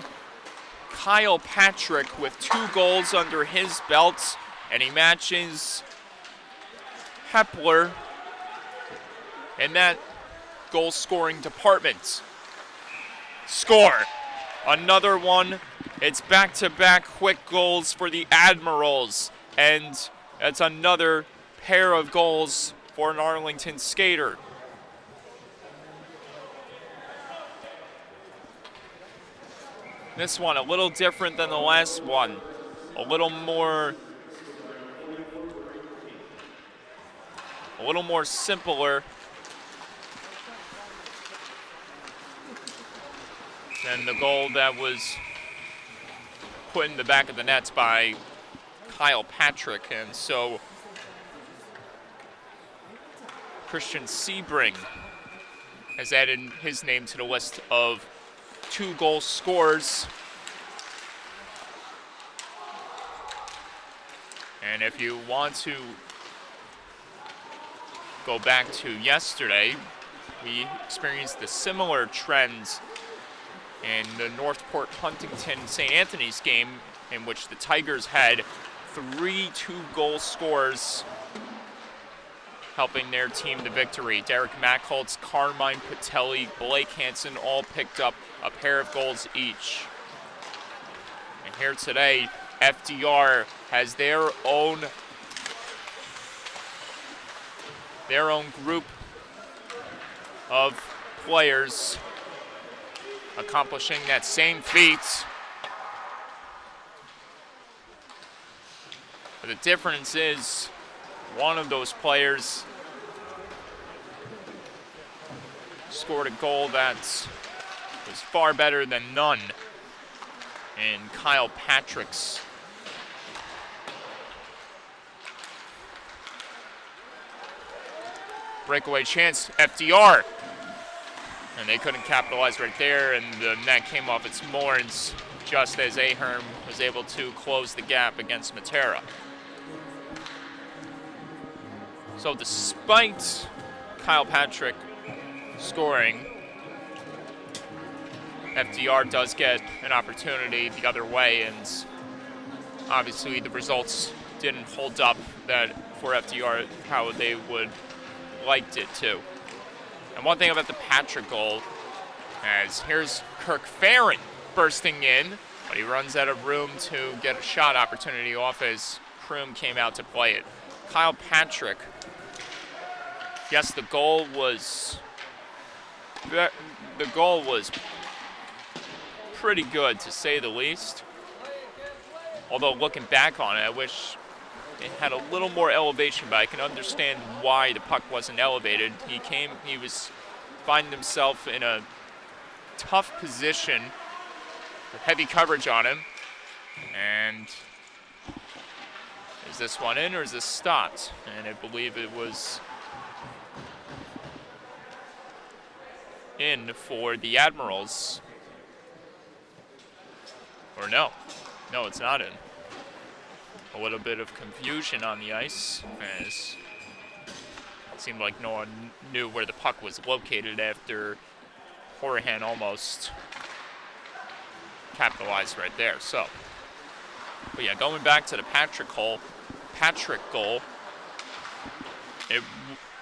Kyle Patrick with 2 goals under his belt, and he matches Hepler in that goal-scoring department. Score! Another one. It's back-to-back quick goals for the Admirals, and that's another pair of goals for an Arlington skater. This one a little different than the last one. A little more simpler than the goal that was put in the back of the nets by Kyle Patrick. And so Christian Sebring has added his name to the list of 2 goal scorers. And if you want to go back to yesterday, we experienced the similar trends in the Northport Huntington St. Anthony's game, in which the Tigers had 3 2-goal scorers helping their team to victory. Derek Mackholtz, Carmine Patelli, Blake Hansen all picked up a pair of goals each. And here today, FDR has their own group of players accomplishing that same feat. But the difference is one of those players scored a goal that was far better than none in Kyle Patrick's. Breakaway chance, FDR. And they couldn't capitalize right there, and the net came off its moorings just as Ahern was able to close the gap against Matera. So despite Kyle Patrick scoring, FDR does get an opportunity the other way, and obviously the results didn't hold up that for FDR how they would liked it to. And one thing about the Patrick goal, as here's Kirk Farron bursting in, but he runs out of room to get a shot opportunity off as Kroom came out to play it. Kyle Patrick, yes, the goal was pretty good, to say the least. Although looking back on it, I wish it had a little more elevation, but I can understand why the puck wasn't elevated. He was finding himself in a tough position with heavy coverage on him. And is this one in or is this stopped? And I believe it was in for the Admirals. Or no, it's not in. A little bit of confusion on the ice, as it seemed like no one knew where the puck was located after Horahan almost capitalized right there. So, but yeah, going back to the Patrick goal, it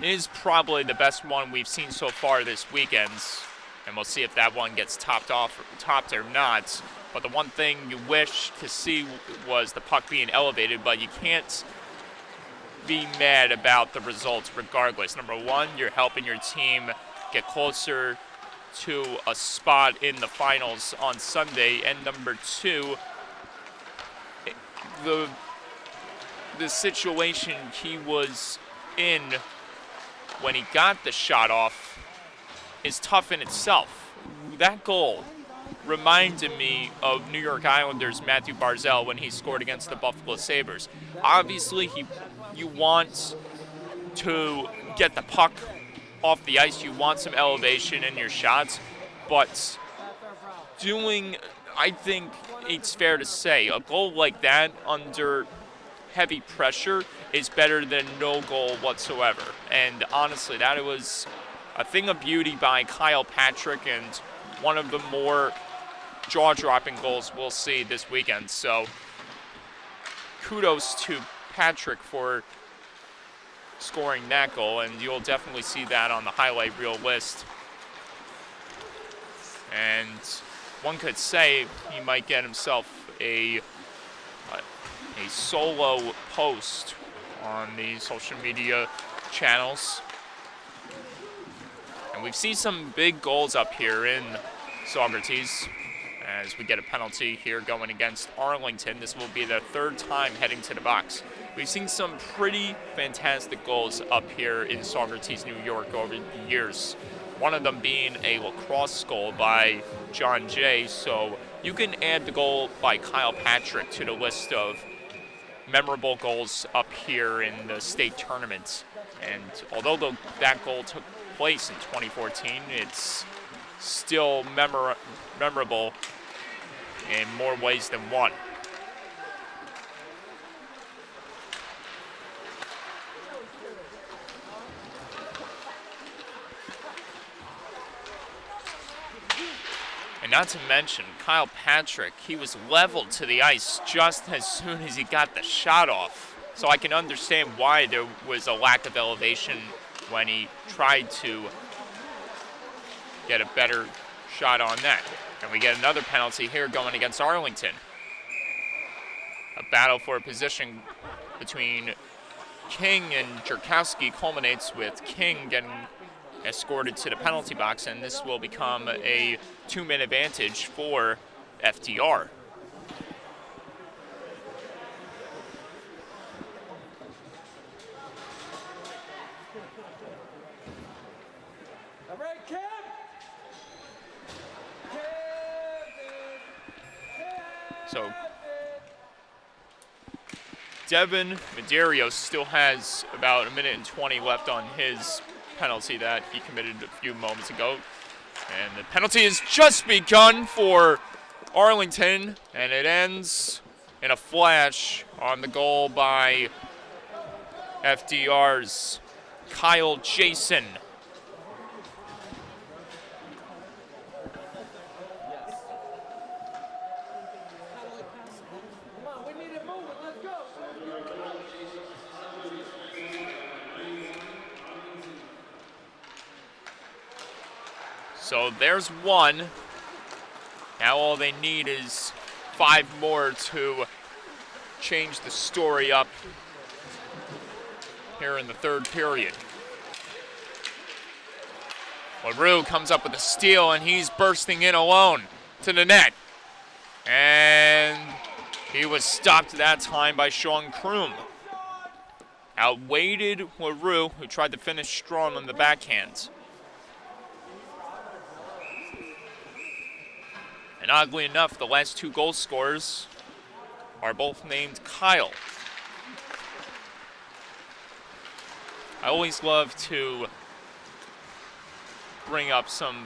is probably the best one we've seen so far this weekend, and we'll see if that one gets topped or not. But the one thing you wish to see was the puck being elevated, but you can't be mad about the results regardless. Number one, you're helping your team get closer to a spot in the finals on Sunday. And number two, the situation he was in when he got the shot off is tough in itself. That goal reminded me of New York Islanders' Matthew Barzal when he scored against the Buffalo Sabres. Obviously, you want to get the puck off the ice. You want some elevation in your shots, but I think it's fair to say, a goal like that under heavy pressure is better than no goal whatsoever. And honestly, that was a thing of beauty by Kyle Patrick and one of the more jaw-dropping goals we'll see this weekend. So kudos to Patrick for scoring that goal, and you'll definitely see that on the highlight reel list. And one could say he might get himself a solo post on the social media channels. And we've seen some big goals up here in Socrates as we get a penalty here going against Arlington. This will be their third time heading to the box. We've seen some pretty fantastic goals up here in Socrates, New York over the years. One of them being a lacrosse goal by John Jay. So you can add the goal by Kyle Patrick to the list of memorable goals up here in the state tournament. And although that goal took place in 2014, it's still memorable in more ways than one. And not to mention, Kyle Patrick, he was leveled to the ice just as soon as he got the shot off. So I can understand why there was a lack of elevation when he tried to get a better shot on net. And we get another penalty here going against Arlington. A battle for a position between King and Jerkowski culminates with King getting escorted to the penalty box, and this will become a 2-minute advantage for FDR. So Devin Medeiros still has about 1:20 left on his penalty that he committed a few moments ago. And the penalty has just begun for Arlington, and it ends in a flash on the goal by FDR's Kyle Jason. So there's one. Now all they need is 5 more to change the story up here in the third period. LaRue comes up with a steal, and he's bursting in alone to the net. And he was stopped that time by Sean Kroom. Outweighted LaRue, who tried to finish strong on the backhand. And oddly enough, the last 2 goal scorers are both named Kyle. I always love to bring up some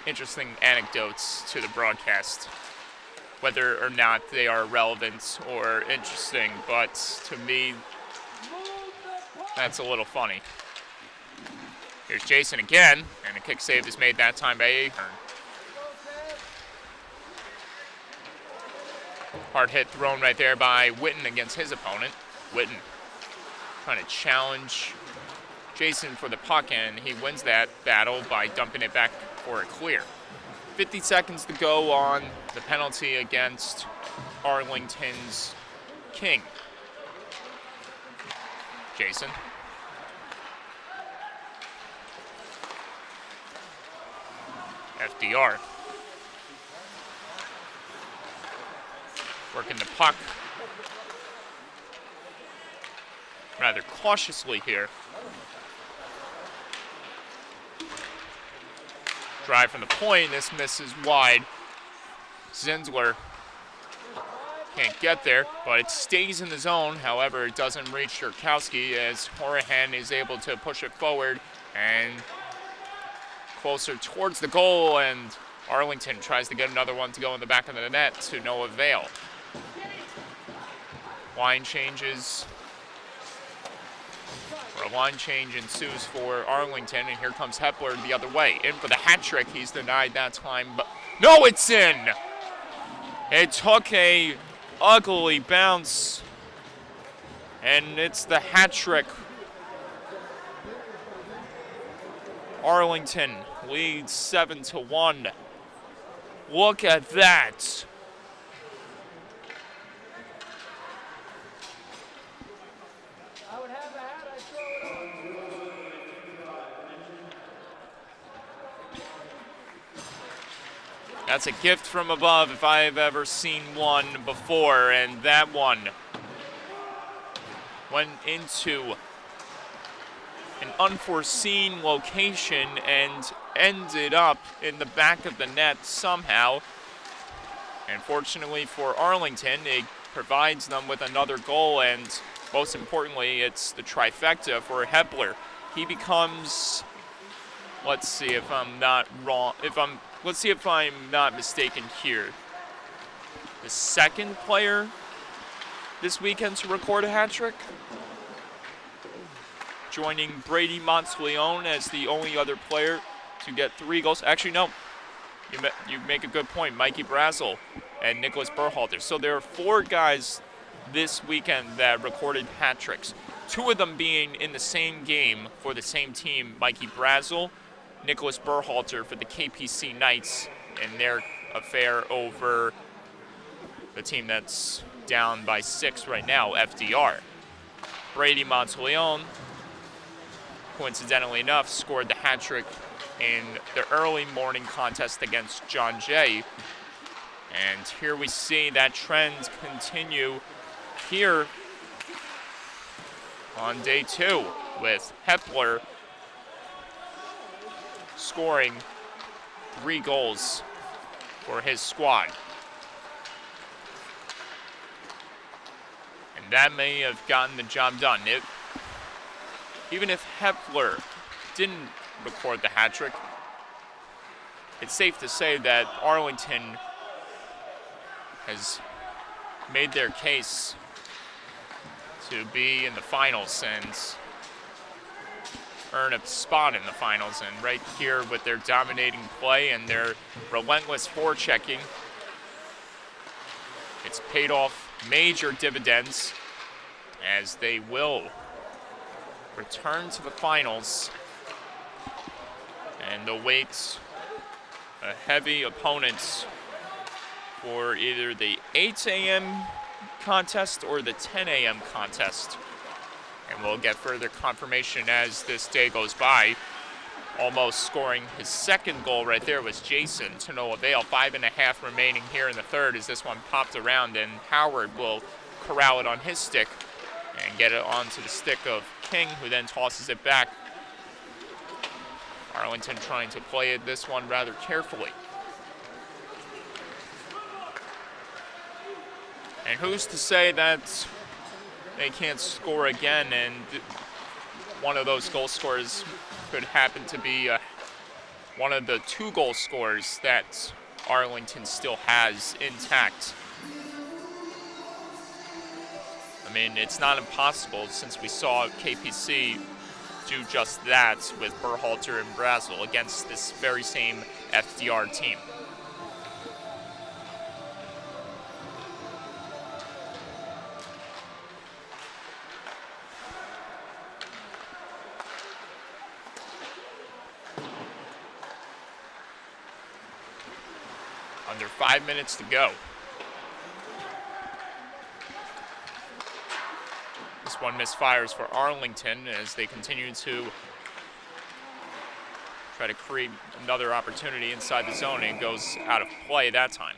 interesting anecdotes to the broadcast, whether or not they are relevant or interesting, but to me, that's a little funny. Here's Jason again, and a kick save is made that time by Ahern. Hard hit thrown right there by Witten against his opponent. Witten trying to challenge Jason for the puck, and he wins that battle by dumping it back for a clear. 50 seconds to go on the penalty against Arlington's King. Jason. FDR. Working the puck rather cautiously here. Drive from the point, this misses wide. Zinsler can't get there, but it stays in the zone. However, it doesn't reach Jerkowski as Horahan is able to push it forward and closer towards the goal, and Arlington tries to get another one to go in the back of the net to no avail. Line changes. A line change ensues for Arlington, and here comes Hepler the other way. In for the hat trick. He's denied that time, but no, it's in! It took a ugly bounce, and it's the hat trick. Arlington leads 7-1. Look at that. That's a gift from above if I've ever seen one before, and that one went into an unforeseen location and ended up in the back of the net somehow. And fortunately for Arlington, it provides them with another goal, and most importantly, it's the trifecta for Hepler. He becomes, let's see if I'm not wrong, let's see if I'm not mistaken here, the second player this weekend to record a hat trick, joining Brady Monteleone as the only other player to get 3 goals. Actually, no, you make a good point. Mikey Brazel and Nicholas Berhalter. So there are 4 guys this weekend that recorded hat tricks. 2 of them being in the same game for the same team, Mikey Brazel, Nicholas Berhalter for the KPC Knights in their affair over the team that's down by 6 right now, FDR. Brady Monteleone, coincidentally enough, scored the hat trick in the early morning contest against John Jay. And here we see that trend continue here on day 2 with Hepler scoring 3 goals for his squad. And that may have gotten the job done. Even if Hepler didn't record the hat trick, it's safe to say that Arlington has made their case to be in the finals and earn a spot in the finals. And right here with their dominating play and their relentless forechecking, it's paid off major dividends as they will return to the finals and await a heavy opponent for either the 8 a.m. contest or the 10 a.m. contest. And we'll get further confirmation as this day goes by. Almost scoring his second goal right there was Jason to no avail. 5.5 remaining here in the third as this one popped around, and Howard will corral it on his stick and get it onto the stick of King, who then tosses it back. Arlington trying to play this one rather carefully. And who's to say that they can't score again, and one of those goal scorers could happen to be one of the 2 goal scorers that Arlington still has intact. I mean, it's not impossible since we saw KPC do just that with Berhalter and Brazel against this very same FDR team. Under 5 minutes to go. This one misfires for Arlington as they continue to try to create another opportunity inside the zone, and goes out of play that time.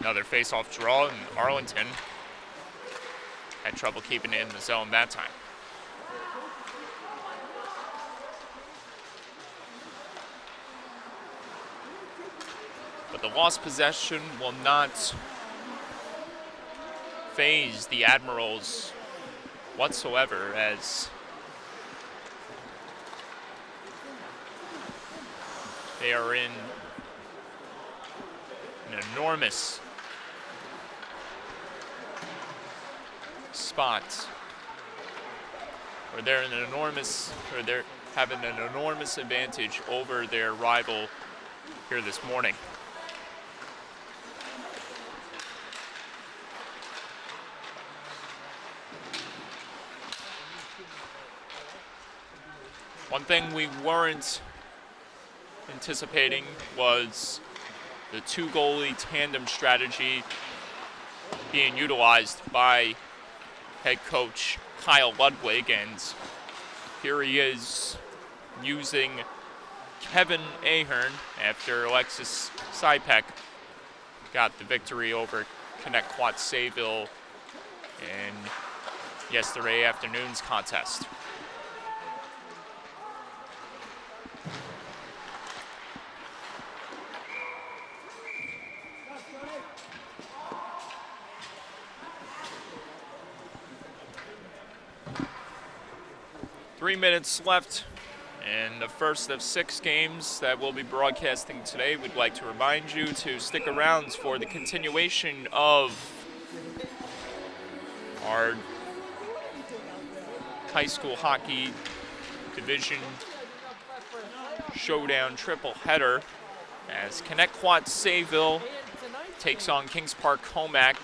Another face-off draw, and Arlington had trouble keeping it in the zone that time. the lost possession will not faze the Admirals whatsoever, as they are in an enormous spot, or they're having an enormous advantage over their rival here this morning. One thing we weren't anticipating was the two goalie tandem strategy being utilized by head coach Kyle Ludwig, and here he is using Kevin Ahern after Alexis Sipek got the victory over Connecticut Sayville in yesterday afternoon's contest. Three minutes left in the first of 6 games that we'll be broadcasting today. We'd like to remind you to stick around for the continuation of our high school hockey division showdown triple header as Connecticut Sayville takes on Kings Park Comac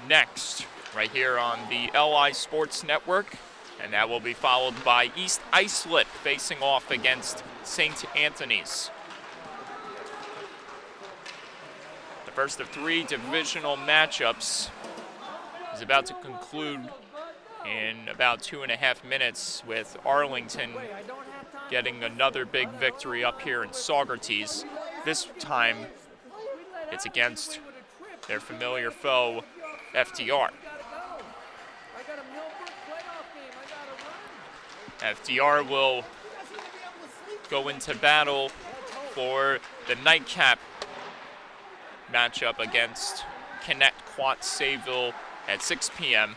next, right here on the LI Sports Network. And that will be followed by East Islip facing off against St. Anthony's. The first of 3 divisional matchups is about to conclude in about 2.5 minutes, with Arlington getting another big victory up here in Saugerties. This time, it's against their familiar foe, FDR. FDR will go into battle for the nightcap matchup against Connecticut Sayville at 6 p.m.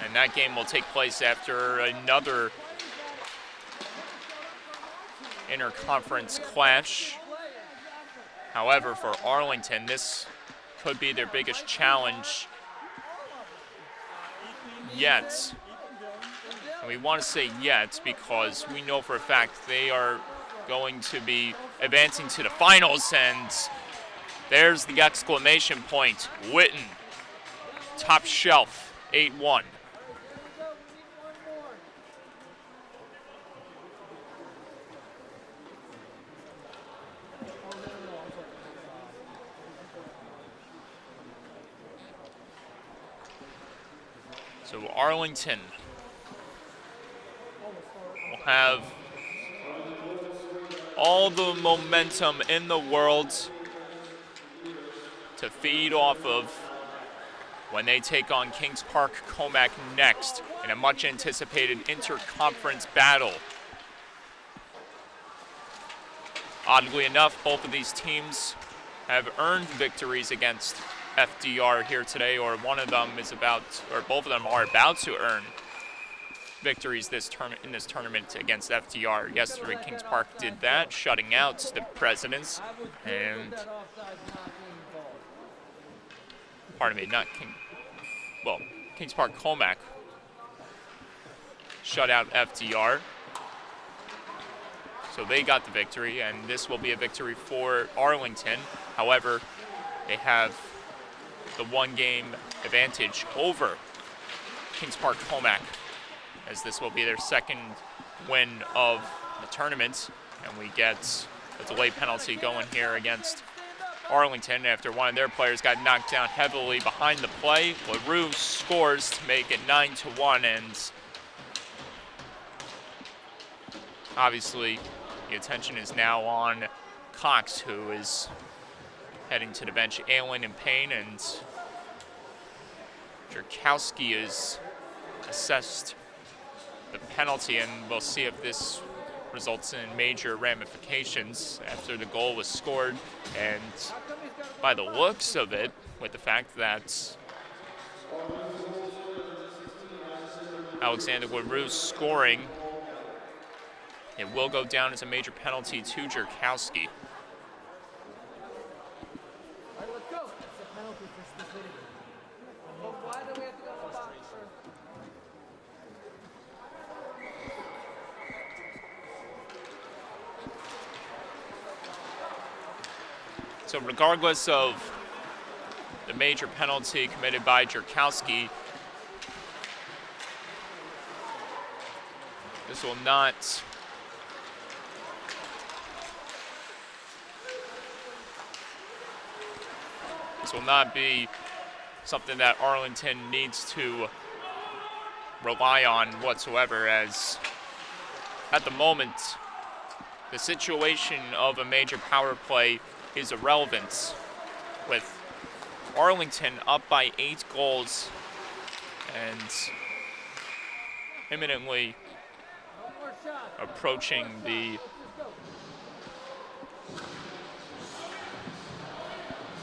And that game will take place after another interconference clash. However, for Arlington, this could be their biggest challenge yet. And we want to say yet because we know for a fact they are going to be advancing to the finals, and there's the exclamation point. Witten, top shelf, 8-1. So Arlington will have all the momentum in the world to feed off of when they take on Kings Park Comac next in a much anticipated interconference battle. Oddly enough, both of these teams have earned victories against FDR here today, or one of them is about, or both of them are about to earn victories in this tournament against FDR. Yesterday, Kings Park did that, shutting out the Presidents, and Kings Park Comac shut out FDR. So they got the victory, and this will be a victory for Arlington. However, they have the 1-game advantage over Kings Park Comac, as this will be their second win of the tournament. And we get a delay penalty going here against Arlington after one of their players got knocked down heavily behind the play. LaRue scores to make it 9-1, and obviously the attention is now on Cox, who is heading to the bench, ailing in pain, and Jerkowski is assessed the penalty, and we'll see if this results in major ramifications after the goal was scored. And by the looks of it, with the fact that Alexander Guerrero's scoring, it will go down as a major penalty to Jerkowski. So regardless of the major penalty committed by Jerkowski, this will not be something that Arlington needs to rely on whatsoever, as at the moment the situation of a major power play is irrelevant, with Arlington up by 8 goals and imminently approaching the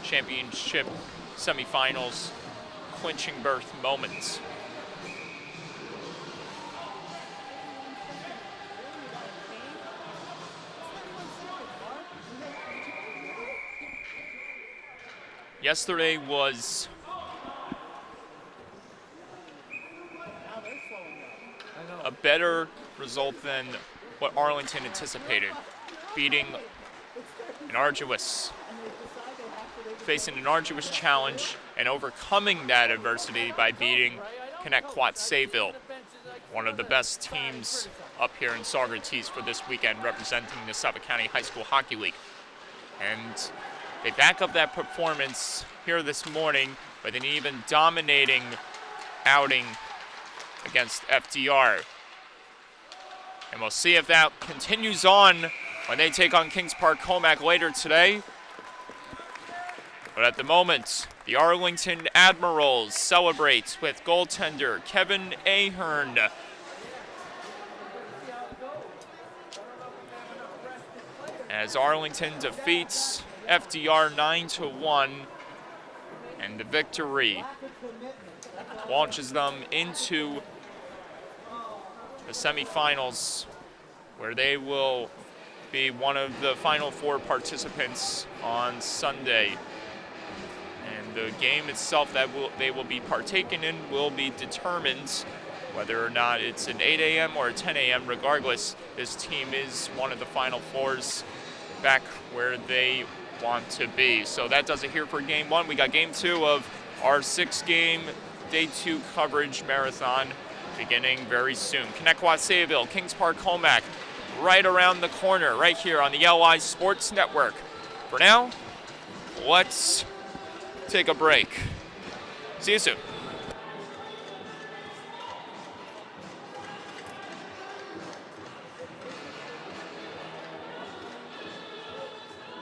championship semifinals clinching berth moments. Yesterday was a better result than what Arlington anticipated, facing an arduous challenge and overcoming that adversity by beating Connecticut Sayville, one of the best teams up here in Saugerties for this weekend, representing the Suffolk County High School Hockey League. And they back up that performance here this morning with an even dominating outing against FDR. And we'll see if that continues on when they take on Kings Park Comac later today. But at the moment, the Arlington Admirals celebrate with goaltender Kevin Ahern. As Arlington defeats FDR 9-1, and the victory launches them into the semifinals, where they will be one of the final 4 participants on Sunday. And the game itself that they will be partaking in will be determined whether or not it's an 8 a.m. or a 10 a.m. Regardless, this team is one of the final 4s back where they want to be. So that does it here for Game 1. We got Game 2 of our 6-game Day 2 coverage marathon beginning very soon. Connecticut Sayville, Kings Park Comac, right around the corner, right here on the LI Sports Network. For now, let's take a break. See you soon.